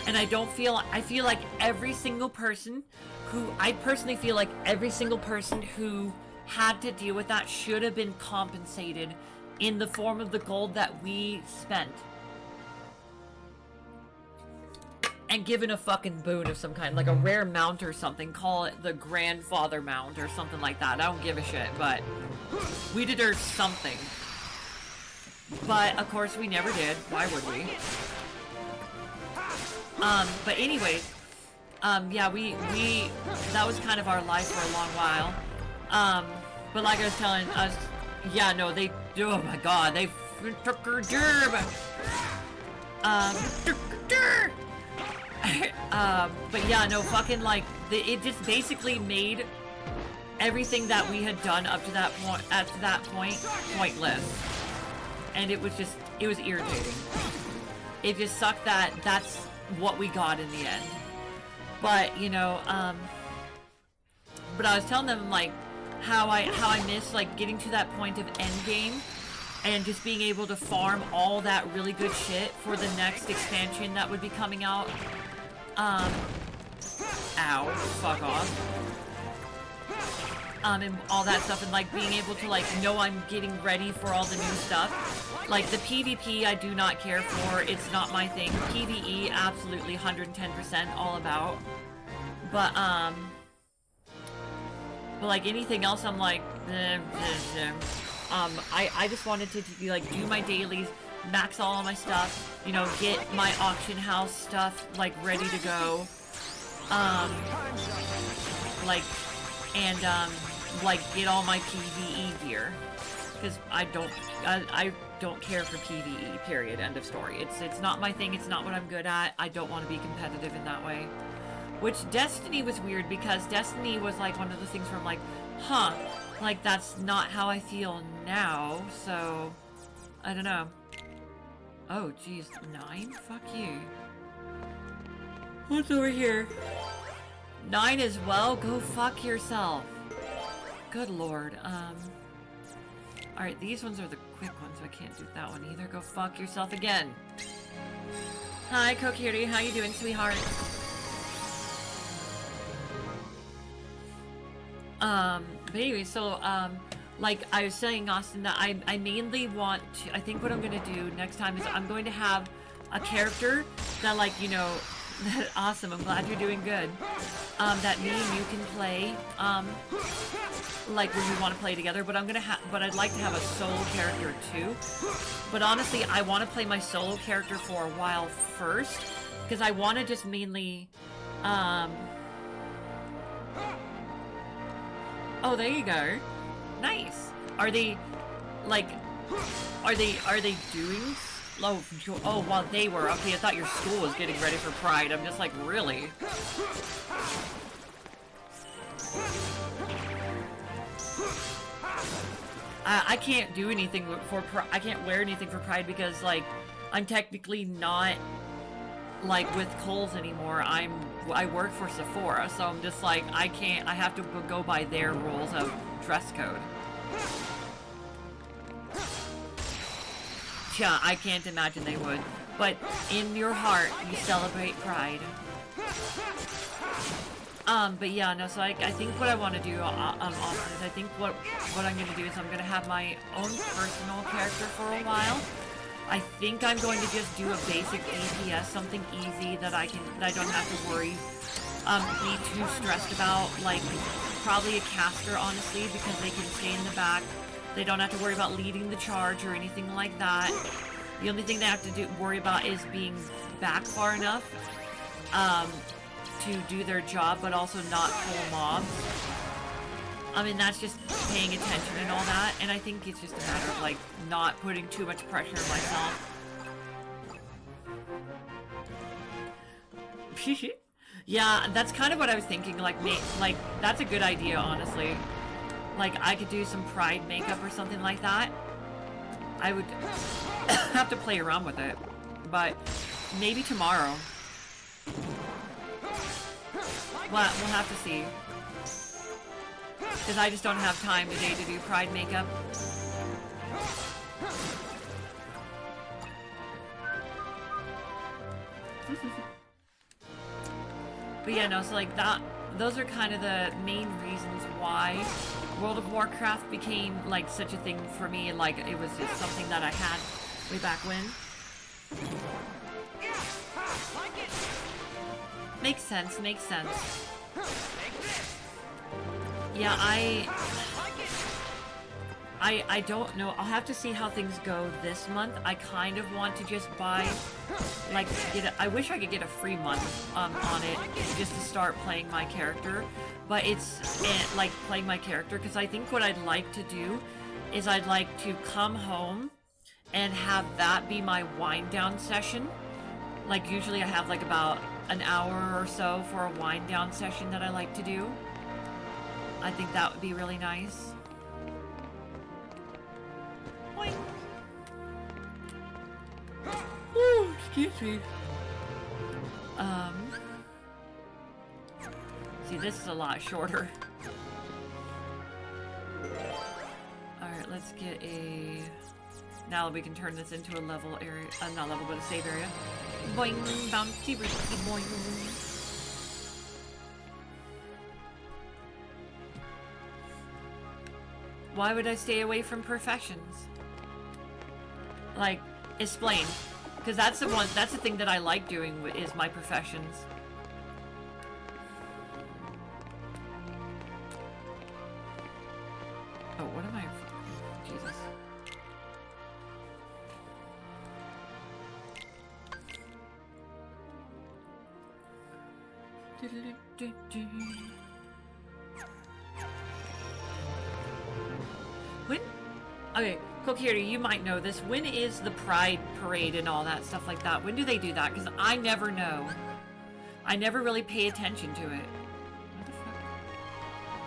And I feel like every single person I personally feel like every single person who had to deal with that should have been compensated in the form of the gold that we spent. And given a fucking boon of some kind, like a rare mount or something, call it the grandfather mount or something like that. I don't give a shit, but we deserve something. But of course we never did. Why would we? But anyways, yeah, we that was kind of our life for a long while. But like I was telling us, yeah, no, they, oh my god, they took her gerb. But yeah, no, fucking like, it just basically made everything that we had done up to that point, pointless. And it was irritating. It just sucked that that's what we got in the end. But, you know, but I was telling them, like, how I miss, like, getting to that point of endgame and just being able to farm all that really good shit for the next expansion that would be coming out. Ow, fuck off. And all that stuff, and like being able to like know I'm getting ready for all the new stuff. Like the PvP I do not care for, it's not my thing. PvE absolutely 110% all about. But like anything else I'm like I just wanted to be like do my dailies, max all of my stuff, you know, get my auction house stuff like ready to go. Like get all my PvE gear, because I don't care for PvE, period, end of story. It's not my thing, it's not what I'm good at. I don't want to be competitive in that way. Which Destiny was weird, because Destiny was like one of the things where I'm like, huh, like that's not how I feel now, so I don't know. Oh geez, 9? Fuck you. What's over here? 9 as well? Go fuck yourself. Good lord. Alright, these ones are the quick ones, so I can't do that one either. Go fuck yourself again. Hi, Kokiri, how you doing, sweetheart? But anyway, so, like I was saying, Austin, that I mainly want to, I think what I'm gonna do next time is I'm going to have a character that, like, you know, awesome, I'm glad you're doing good. That me and you can play, like when we want to play together, but but I'd like to have a solo character too. But honestly, I want to play my solo character for a while first, because I want to just mainly, oh, there you go. Nice. Are they, like, are they doing, oh, while they were, okay, I thought your school was getting ready for Pride. I'm just like, really? I can't do anything for I can't wear anything for Pride because, like, I'm technically not, like, with Kohl's anymore. I work for Sephora, so I'm just like, I have to go by their rules of dress code. Yeah, I can't imagine they would. But in your heart, you celebrate Pride. But yeah, no, so I think what I want to do, Austin, is I think what I'm going to do is I'm going to have my own personal character for a while. I think I'm going to just do a basic DPS, something easy that I don't have to worry, be too stressed about, like, probably a caster, honestly, because they can stay in the back. They don't have to worry about leading the charge or anything like that. The only thing they have to worry about is being back far enough, to do their job, but also not pull mobs. I mean, that's just paying attention and all that, and I think it's just a matter of, like, not putting too much pressure on myself. Yeah, that's kind of what I was thinking, like, that's a good idea, honestly. Like, I could do some pride makeup or something like that. I would have to play around with it, but maybe tomorrow. Well, we'll have to see. Because I just don't have time today to do pride makeup. But yeah, no, so like that, those are kind of the main reasons why World of Warcraft became like such a thing for me. Like it was just something that I had way back when. Makes sense, makes sense. Yeah, I don't know. I'll have to see how things go this month. I kind of want to just buy, like, I wish I could get a free month on it just to start playing my character. But it's, like, playing my character, because I think what I'd like to do is I'd like to come home and have that be my wind-down session. Like, usually I have, like, about an hour or so for a wind-down session that I like to do. I think that would be really nice. Boing. Ooh, excuse me. See, this is a lot shorter. Alright, let's get a... Now we can turn this into a level area. Not level, but a save area. Boing, bouncy, boing. Why would I stay away from professions? Like, explain. Because that's the thing that I like doing is my professions. Oh, what am I? Jesus. When? Okay, Kokiri, you might know this. When is the Pride Parade and all that stuff like that? When do they do that? Because I never know. I never really pay attention to it. What the fuck?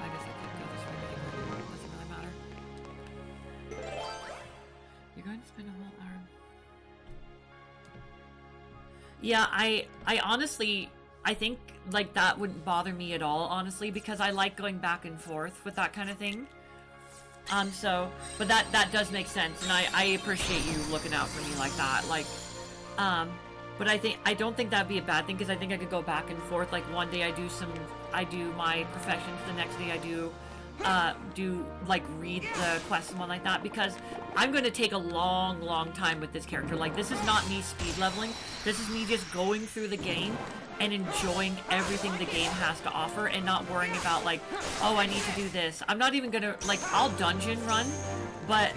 I guess I could go this way. It doesn't really matter. You're going to spend a whole hour. Yeah, I honestly, I think like that wouldn't bother me at all, honestly, because I like going back and forth with that kind of thing. But that does make sense, and I appreciate you looking out for me like that. Like, but I don't think that'd be a bad thing, because I think I could go back and forth. Like one day I do my professions, the next day I do like read the quest and one like that, because I'm going to take a long time with this character. Like, this is not me speed leveling. This is me just going through the game and enjoying everything the game has to offer, and not worrying about like, oh, I need to do this. I'm not even gonna, like, I'll dungeon run, but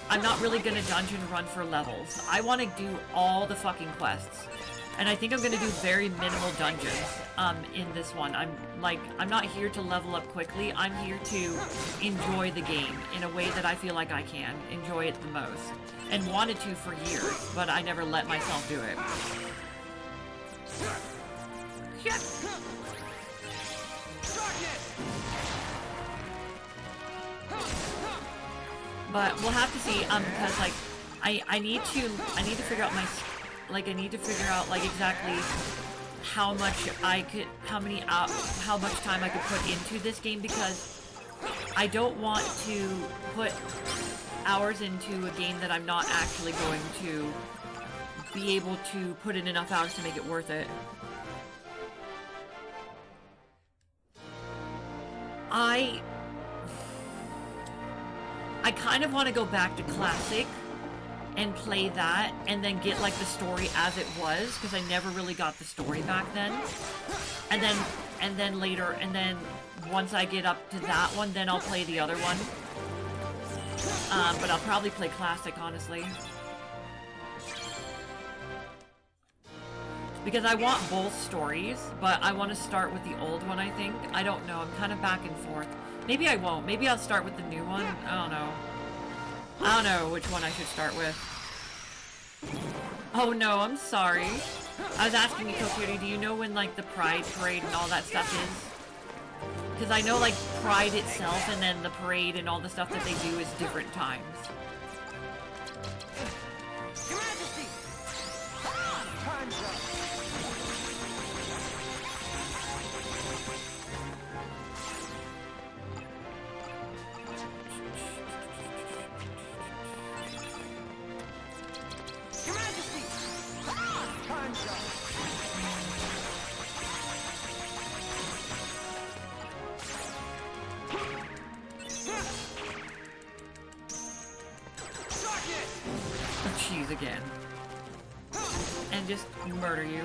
I'm not really gonna dungeon run for levels. I want to do all the fucking quests, and I think I'm gonna do very minimal dungeons in this one. I'm not here to level up quickly. I'm here to enjoy the game in a way that I feel like I can enjoy it the most, and wanted to for years, but I never let myself do it. But we'll have to see, because like I need to figure out I need to figure out like exactly how much how much time I could put into this game, because I don't want to put hours into a game that I'm not actually going to be able to put in enough hours to make it worth it. I kind of want to go back to Classic and play that, and then get like the story as it was, because I never really got the story back then. And then later, and then once I get up to that one, then I'll play the other one. But I'll probably play Classic, honestly. Because I want both stories, but I want to start with the old one, I think. I don't know. I'm kind of back and forth. Maybe I won't. Maybe I'll start with the new one. I don't know. I don't know which one I should start with. Oh no, I'm sorry. I was asking you, Kokiri, do you know when, like, the Pride Parade and all that stuff is? Because I know, like, Pride itself and then the parade and all the stuff that they do is different times. Your Majesty! Time's up! Your Majesty! Time's up! Oh, jeez, again. And just murder you.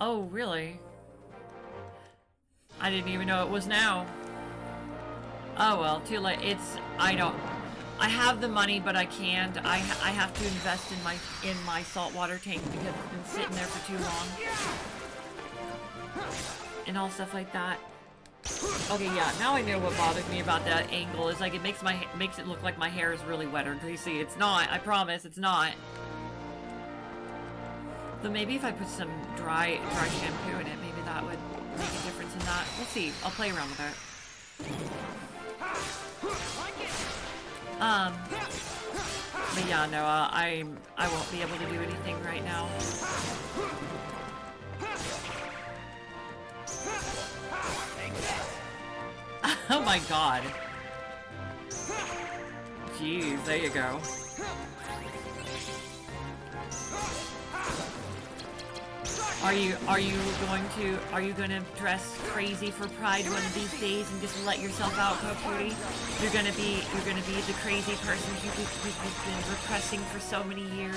Oh, really? I didn't even know it was now. Oh well, too late. I have the money, but I can't. I have to invest in my saltwater tank because it's been sitting there for too long. And all stuff like that. Okay, yeah, now I know what bothers me about that angle is like it makes it look like my hair is really wet or greasy. It's not, I promise, it's not. So maybe if I put some dry shampoo in it, maybe that would make a difference in that. We'll see. I'll play around with it. But yeah, no, I won't be able to do anything right now. Oh my god. Jeez, there you go. Are you gonna dress crazy for Pride one of these days and just let yourself out, Kokiri? You're gonna be the crazy person you've been repressing for so many years.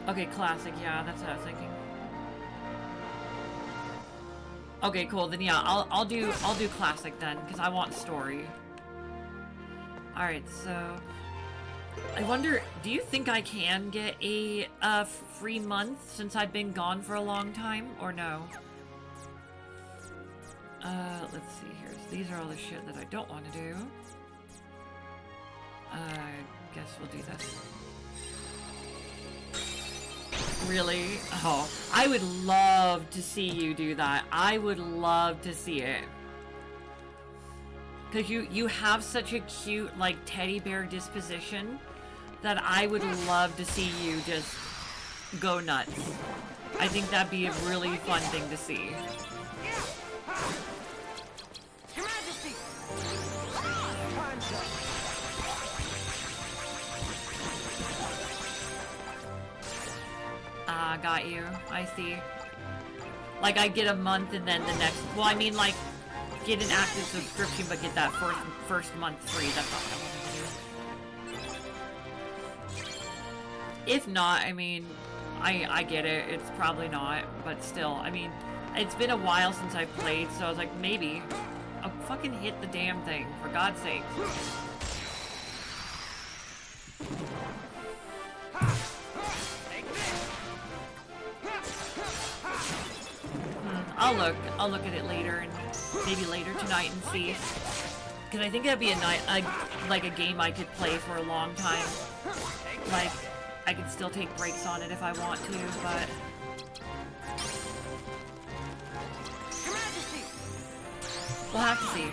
Okay, classic, yeah, that's what I was thinking. Okay, cool, then yeah, I'll do classic then, because I want story. Alright, so I wonder, do you think I can get a free month since I've been gone for a long time, or no? Let's see here. These are all the shit that I don't want to do. I guess we'll do this. Really? Oh, I would love to see you do that. I would love to see it. Because you have such a cute, like, teddy bear disposition that I would love to see you just go nuts. I think that'd be a really fun thing to see. Your Majesty! Time's up! Ah, got you. I see. Like, I get a month and then the next... Well, I mean, like, get an active subscription, but get that first month free. That's not what I want to do. If not, I mean, I get it. It's probably not, but still, I mean, it's been a while since I've played, so I was like, maybe. I'll fucking hit the damn thing, for God's sake. I'll look at it later, and maybe later tonight and see. Because I think that'd be like a game I could play for a long time. Like, I could still take breaks on it if I want to, but... We'll have to see.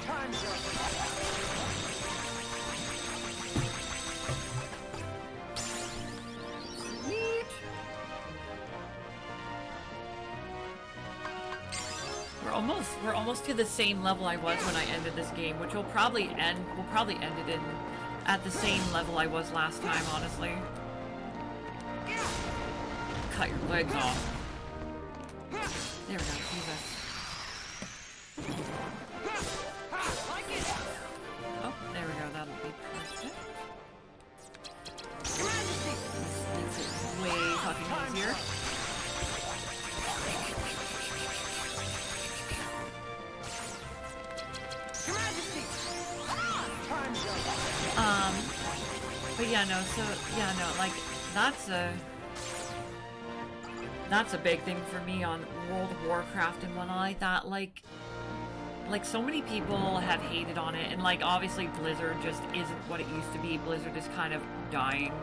We're almost to the same level I was when I ended this game, which we'll probably end it in at the same level I was last time, honestly. Cut your legs off. There we go, Jesus. Oh, there we go, that'll be perfect. Makes it way fucking easier. But yeah, no, so, yeah, no, like, that's a big thing for me on World of Warcraft and whatnot like that. Like so many people have hated on it, and like obviously Blizzard just isn't what it used to be. Blizzard is kind of dying.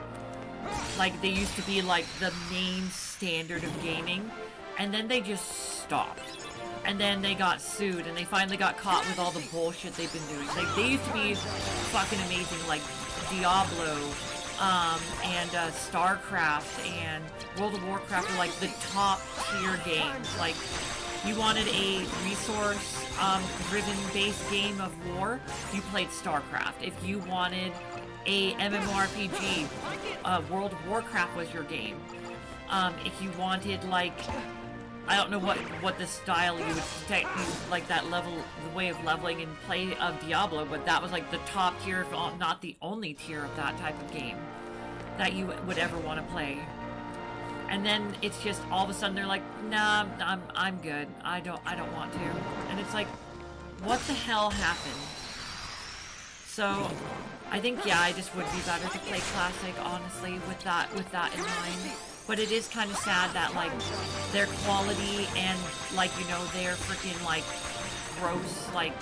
Like they used to be like the main standard of gaming, and then they just stopped. And then they got sued, and they finally got caught with all the bullshit they've been doing. Like they used to be fucking amazing, like Diablo, and StarCraft and World of Warcraft were like the top tier games. Like, you wanted a resource driven based game of war, you played StarCraft. If you wanted a MMORPG, World of Warcraft was your game. If you wanted like, I don't know what the style you would take, like that level, the way of leveling and play of Diablo, but that was like the top tier, if not the only tier of that type of game that you would ever want to play. And then it's just all of a sudden they're like, nah, I'm good. I don't want to. And it's like, what the hell happened? So I think, yeah, I just would be better to play Classic, honestly, with that in mind. But it is kind of sad that, like, their quality and, like, you know, their freaking, like, gross, like,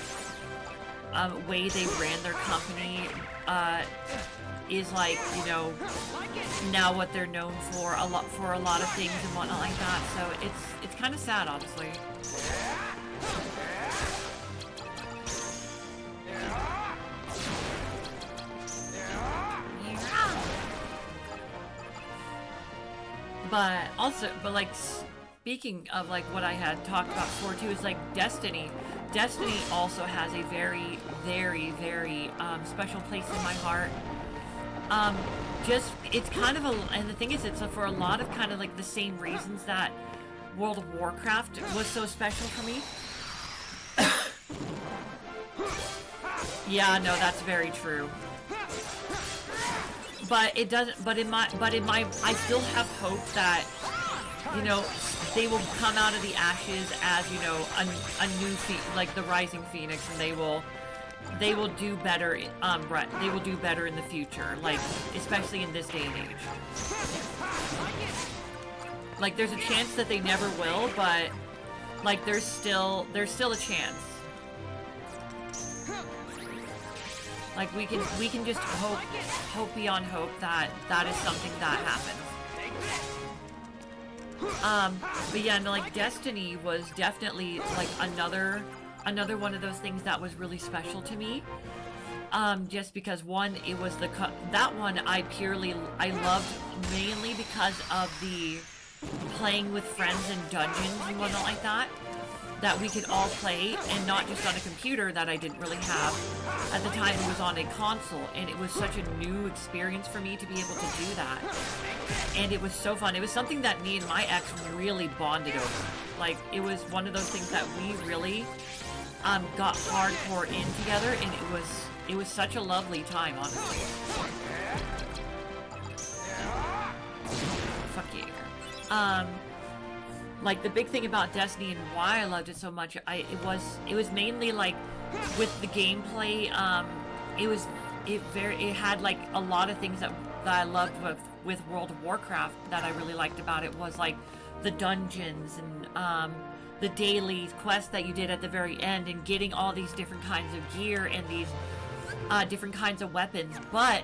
way they ran their company, is, like, you know, now what they're known for a lot of things and whatnot like that. So it's kind of sad, honestly. But like, speaking of like what I had talked about before too, is like Destiny. Destiny also has a very, very, very special place in my heart. It's kind of and the thing is, it's for a lot of kind of like the same reasons that World of Warcraft was so special for me. Yeah, no, that's very true. But it doesn't. But in my, I still have hope that, you know, they will come out of the ashes as, you know, a new like the Rising Phoenix, and they will do better. They will do better in the future, like especially in this day and age. Like, there's a chance that they never will, but like there's still a chance. Like, we can just hope beyond hope that is something that happens. But yeah, no, like, Destiny was definitely, like, another one of those things that was really special to me. Just because, one, it was that one I loved mainly because of the playing with friends in dungeons and whatnot like that we could all play, and not just on a computer that I didn't really have. At the time, it was on a console, and it was such a new experience for me to be able to do that. And it was so fun. It was something that me and my ex really bonded over. Like, it was one of those things that we really got hardcore in together, and it was such a lovely time, honestly. Fuck yeah. Like, the big thing about Destiny and why I loved it so much, it was mainly like with the gameplay. It had like a lot of things that I loved with World of Warcraft that I really liked about it, was like the dungeons and the daily quests that you did at the very end, and getting all these different kinds of gear and these different kinds of weapons. But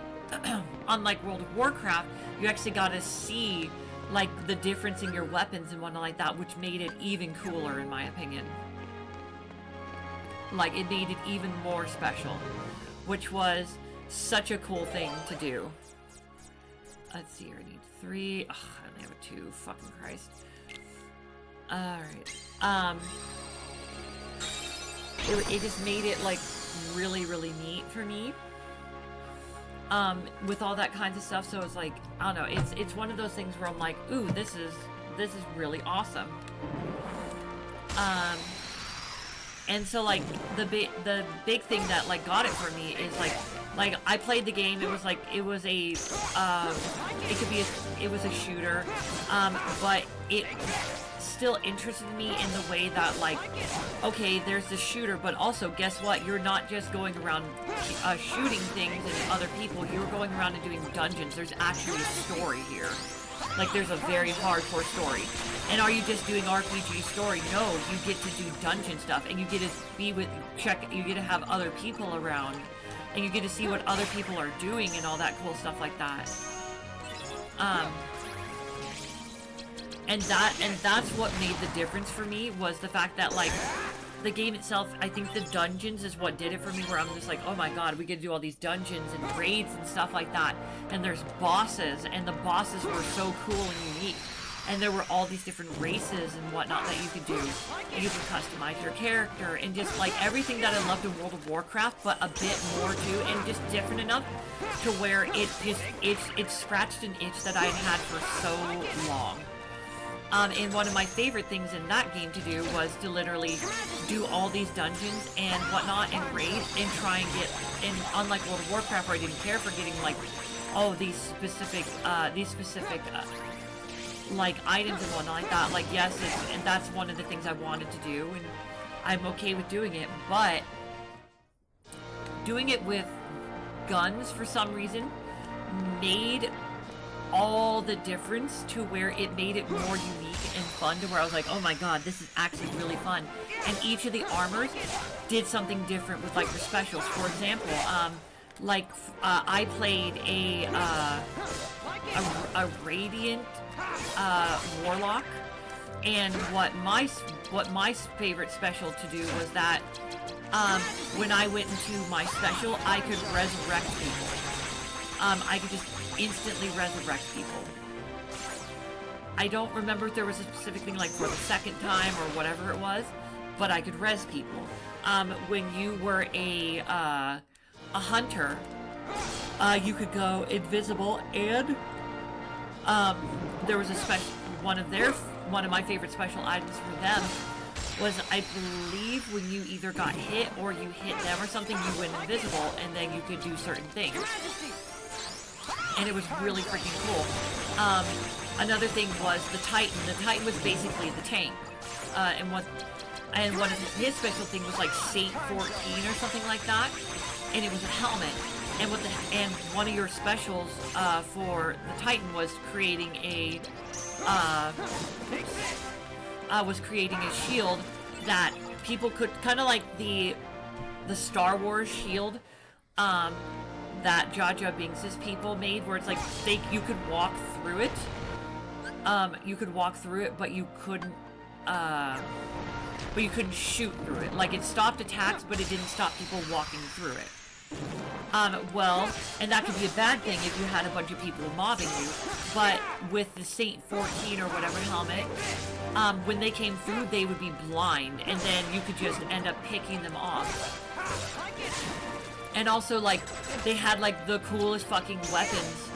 unlike World of Warcraft, you actually got to see like the difference in your weapons and whatnot like that, which made it even cooler in my opinion. Like, it made it even more special, which was such a cool thing to do. Let's see, I need 3. Ugh, I only have a 2. Fucking Christ. Alright. It just made it like really, really neat for me. With all that kinds of stuff, so it's like, I don't know, it's one of those things where I'm like, ooh, this is really awesome. And so like the big thing that like got it for me is like I played the game. It was a shooter, but it still interested me in the way that, like, okay, there's the shooter, but also, guess what? You're not just going around shooting things and other people. You're going around and doing dungeons. There's actually a story here. Like, there's a very hardcore story. And are you just doing RPG story? No, you get to do dungeon stuff, and you get to be with, you get to have other people around, and you get to see what other people are doing and all that cool stuff like that. And that's what made the difference for me, was the fact that, like, the game itself, I think the dungeons is what did it for me, where I'm just like, oh my god, we get to do all these dungeons and raids and stuff like that. And there's bosses, and the bosses were so cool and unique. And there were all these different races and whatnot that you could do. And you could customize your character, and just, like, everything that I loved in World of Warcraft, but a bit more too, and just different enough to where it scratched an itch that I had had for so long. And one of my favorite things in that game to do was to literally do all these dungeons and whatnot and raids and try and get, and unlike World of Warcraft where I didn't care for getting, like, oh, these specific like items and whatnot like that, like, yes, and that's one of the things I wanted to do, and I'm okay with doing it, but doing it with guns for some reason made all the difference, to where it made it more unique and fun, to where I was like, oh my god, this is actually really fun. And each of the armors did something different with, like, the specials. For example, I played a radiant warlock, and what my favorite special to do was that when I went into my special, I could resurrect people. I could just instantly resurrect people. I don't remember if there was a specific thing, like, for the second time or whatever it was, but I could res people. When you were a hunter, you could go invisible, and there was a special one of my favorite special items for them was, I believe, when you either got hit or you hit them or something, you went invisible, and then you could do certain things. And it was really freaking cool. Another thing was the Titan. The Titan was basically the tank. And one of his special thing was, like, Saint 14 or something like that. And it was a helmet. And one of your specials for the Titan was creating a shield that people could, kind of like the Star Wars shield that Jar Jar Binks' people made, where it's like you could walk through it. But you couldn't shoot through it. Like, it stopped attacks, but it didn't stop people walking through it. Well, and that could be a bad thing if you had a bunch of people mobbing you, but with the Saint 14 or whatever helmet, when they came through, they would be blind, and then you could just end up picking them off. And also, like, they had, like, the coolest fucking weapons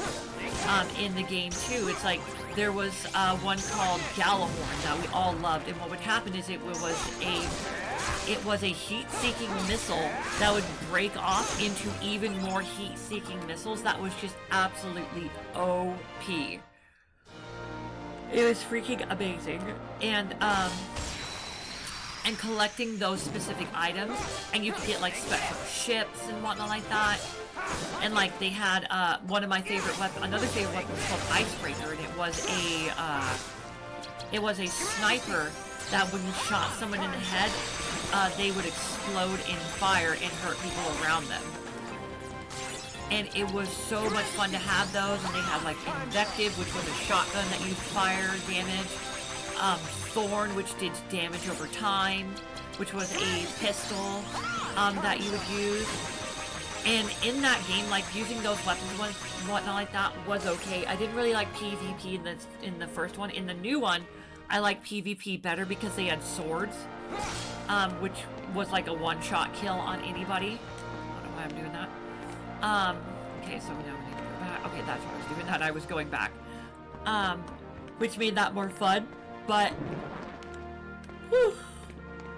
in the game too. It's like, there was one called Gallahorn that we all loved, and what would happen is it was a heat-seeking missile that would break off into even more heat-seeking missiles. That was just absolutely OP. It was freaking amazing. And collecting those specific items, and you could get, like, special ships and whatnot like that. And, like, they had one of my favorite weapons, another favorite weapon was called Icebreaker, and it was a sniper that when you shot someone in the head, they would explode in fire and hurt people around them. And it was so much fun to have those, and they had, like, Invective, which was a shotgun that used fire damage, Thorn, which did damage over time, which was a pistol that you would use. And in that game, like, using those weapons and whatnot like that was okay. I didn't really like PvP in the first one. In the new one, I like PvP better because they had swords, which was like a one-shot kill on anybody. I don't know why I'm doing that. Okay, so now we need to go back. Okay, that's what I was doing. That I was going back, which made that more fun. But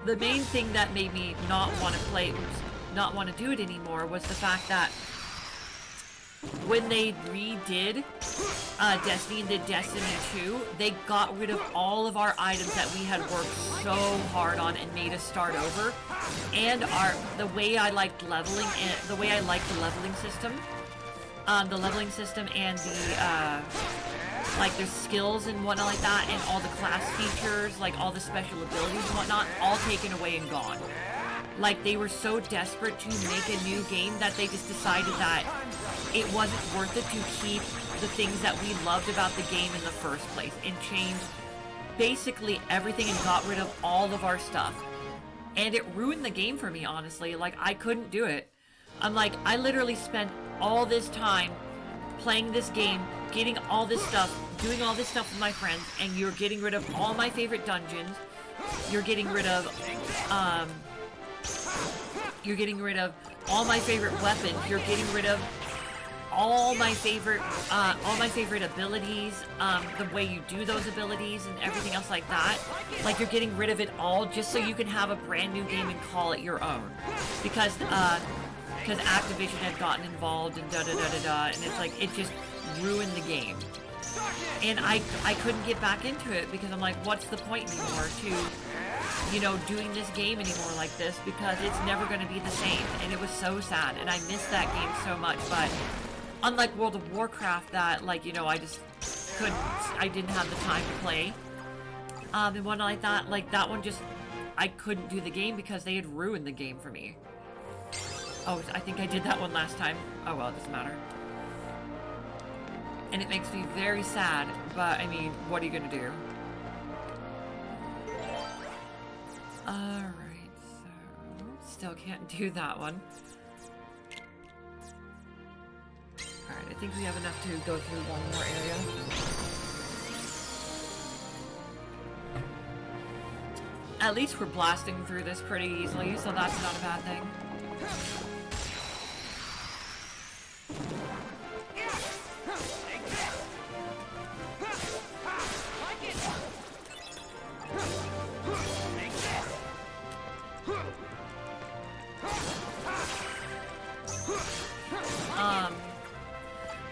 the main thing that made me not want to do it anymore was the fact that when they redid Destiny and did Destiny 2, they got rid of all of our items that we had worked so hard on and made us start over. And the way I liked leveling, and the way I liked the leveling system and the like their skills and whatnot like that, and all the class features, like all the special abilities and whatnot, all taken away and gone. Like, they were so desperate to make a new game that they just decided that it wasn't worth it to keep the things that we loved about the game in the first place, and changed basically everything and got rid of all of our stuff. And it ruined the game for me, honestly. Like, I couldn't do it. I'm like, I literally spent all this time playing this game, getting all this stuff, doing all this stuff with my friends, and you're getting rid of all my favorite dungeons. You're getting rid of, all my favorite weapons. You're getting rid of all my favorite abilities, the way you do those abilities and everything else like that. Like, you're getting rid of it all just so you can have a brand new game and call it your own. Because Activision had gotten involved and da-da-da-da-da, and it's like, it just ruined the game. And I couldn't get back into it because I'm like, what's the point anymore to, you know, doing this game anymore like this, because it's never going to be the same. And it was so sad, and I missed that game so much. But unlike World of Warcraft, that, like, you know, I didn't have the time to play, and one like that, that one just, I couldn't do the game because they had ruined the game for me. Oh, I think I did that one last time. Oh well, it doesn't matter. And it makes me very sad, but I mean, what are you gonna do? Alright, so still can't do that one. Alright, I think we have enough to go through one more area. At least we're blasting through this pretty easily, so that's not a bad thing.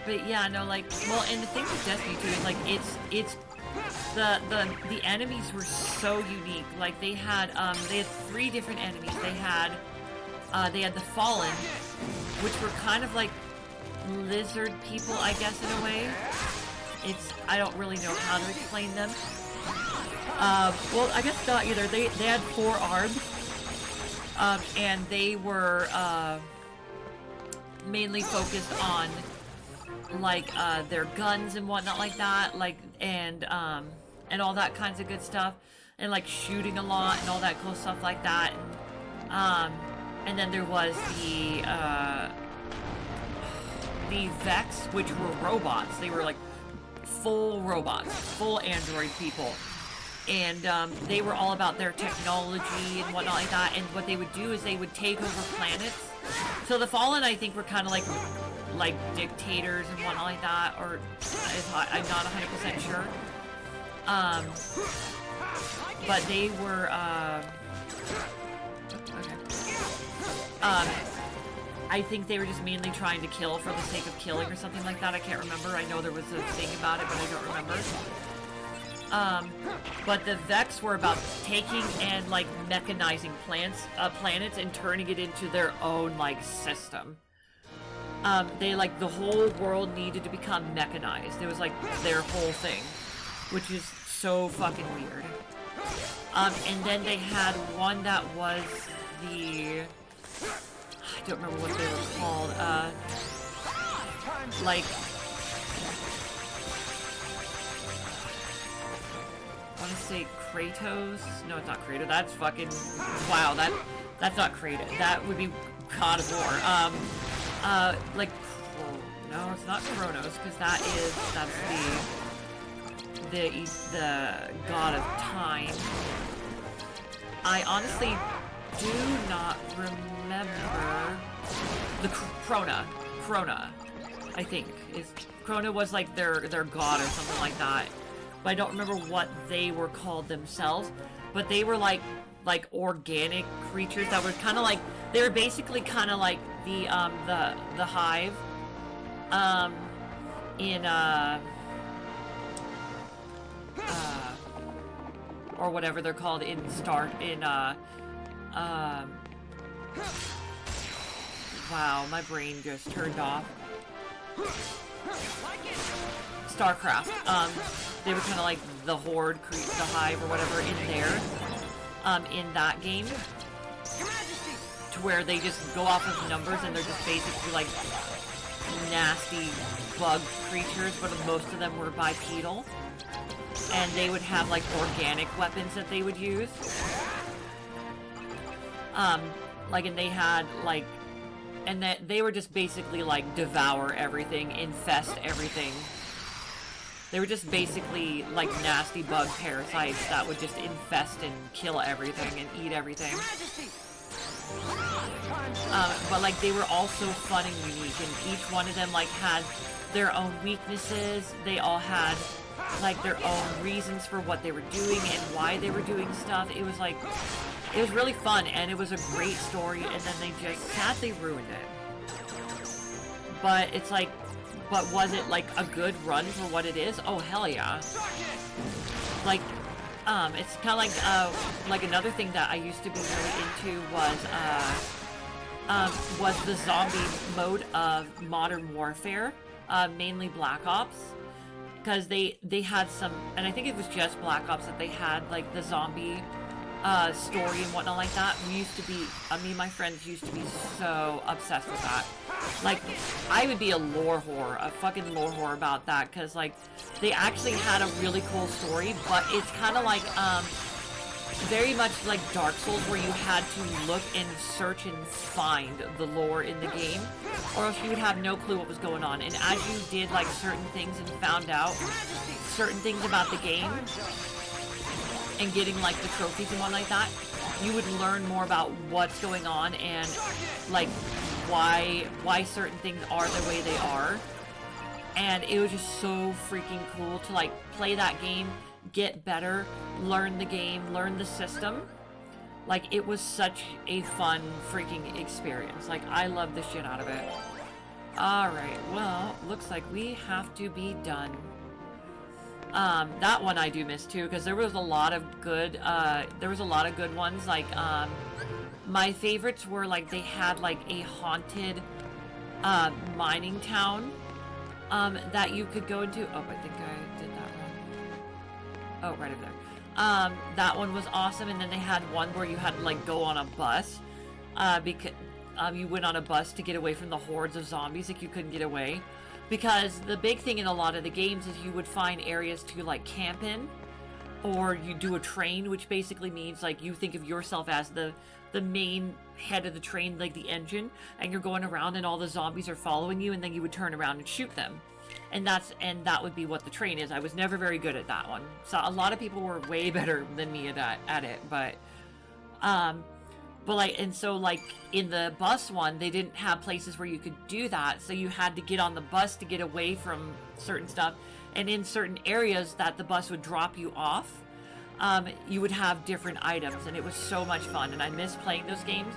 But yeah, no, like, well, and the thing with Destiny 2 is, like, the enemies were so unique. Like, they had 3 different enemies. They had the Fallen, which were kind of like lizard people, I guess, in a way. I don't really know how to explain them. Well, I guess not either. They had 4 arms, and they were mainly focused on, like, their guns and whatnot like that, like, and all that kinds of good stuff, and like shooting a lot and all that cool stuff like that. And then there was the Vex, which were robots. They were like full robots, full android people. And they were all about their technology and whatnot like that. And what they would do is they would take over planets. So the Fallen, I think, were kind of like dictators and whatnot like that, or I'm not 100% sure. But they were, I think they were just mainly trying to kill for the sake of killing or something like that. I can't remember. I know there was a thing about it, but I don't remember. But the Vex were about taking and, like, mechanizing planets and turning it into their own, like, system. They, like, the whole world needed to become mechanized. It was, like, their whole thing, which is so fucking weird. And then they had one that was I don't remember what they were called, like, I want to say Kratos. No, it's not Kratos. That's fucking, wow, that's not Kratos. That would be God of War. Like, no, it's not Kronos, because that's the god of time. I honestly do not remember the Krona, I think. Krona was like their god or something like that. But I don't remember what they were called themselves. But they were like organic creatures that were kind of like, they were basically kind of like the Hive. in or whatever they're called in wow, my brain just turned off. StarCraft. They were kind of like the Horde, the Hive, or whatever in there, in that game, to where they just go off of numbers and they're just basically like nasty bug creatures, but most of them were bipedal, and they would have like organic weapons that they would use. Like, and they had like, and that they were just basically like devour everything, infest everything. They were just basically like nasty bug parasites that would just infest and kill everything and eat everything. But like they were also fun and unique, and each one of them like had their own weaknesses. They all had like their own reasons for what they were doing and why they were doing stuff. It was like, it was really fun, and it was a great story, and then they just sadly ruined it. But it's like, but was it like a good run for what it is? Oh hell yeah. Like, it's kind of like another thing that I used to be really into was the zombie mode of Modern Warfare, mainly Black Ops, because they had some, and I think it was just Black Ops that they had like the zombie story and whatnot like that. We used to be, me and my friends used to be so obsessed with that. Like, I would be a fucking lore whore about that, because like they actually had a really cool story, but it's kind of like very much like Dark Souls, where you had to look and search and find the lore in the game, or else you would have no clue what was going on. And as you did like certain things and found out certain things about the game and getting like the trophies and one like that, you would learn more about what's going on and like why certain things are the way they are. And it was just so freaking cool to like play that game, get better, learn the game, learn the system. Like, it was such a fun freaking experience. Like, I love the shit out of it. Alright, well, looks like we have to be done. That one I do miss too, because there was a lot of good ones. Like, my favorites were like, they had like a haunted mining town that you could go into. Oh, I think I did that one. Oh, right over there. That one was awesome. And then they had one where you had to like go on a bus, because you went on a bus to get away from the hordes of zombies. Like, you couldn't get away, because the big thing in a lot of the games is you would find areas to like camp in, or you do a train, which basically means like you think of yourself as the main head of the train, like the engine, and you're going around and all the zombies are following you, and then you would turn around and shoot them. And that would be what the train is. I was never very good at that one. So a lot of people were way better than me at it, but like, and so like in the bus one, they didn't have places where you could do that, so you had to get on the bus to get away from certain stuff. And in certain areas that the bus would drop you off, you would have different items, and it was so much fun. And I miss playing those games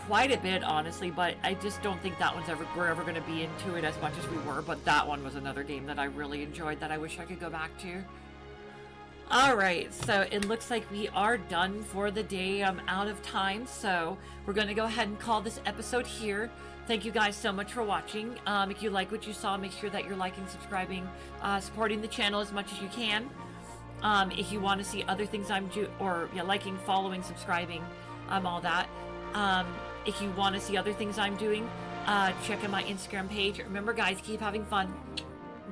quite a bit, honestly, but I just don't think that we're ever going to be into it as much as we were. But that one was another game that I really enjoyed that I wish I could go back to. Alright, so it looks like we are done for the day. I'm out of time, so we're going to go ahead and call this episode here. Thank you guys so much for watching. If you like what you saw, make sure that you're liking, subscribing, supporting the channel as much as you can. If you want to see other things I'm doing, or liking, following, subscribing, all that. If you want to see other things I'm doing, check out my Instagram page. Remember, guys, keep having fun.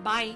Bye.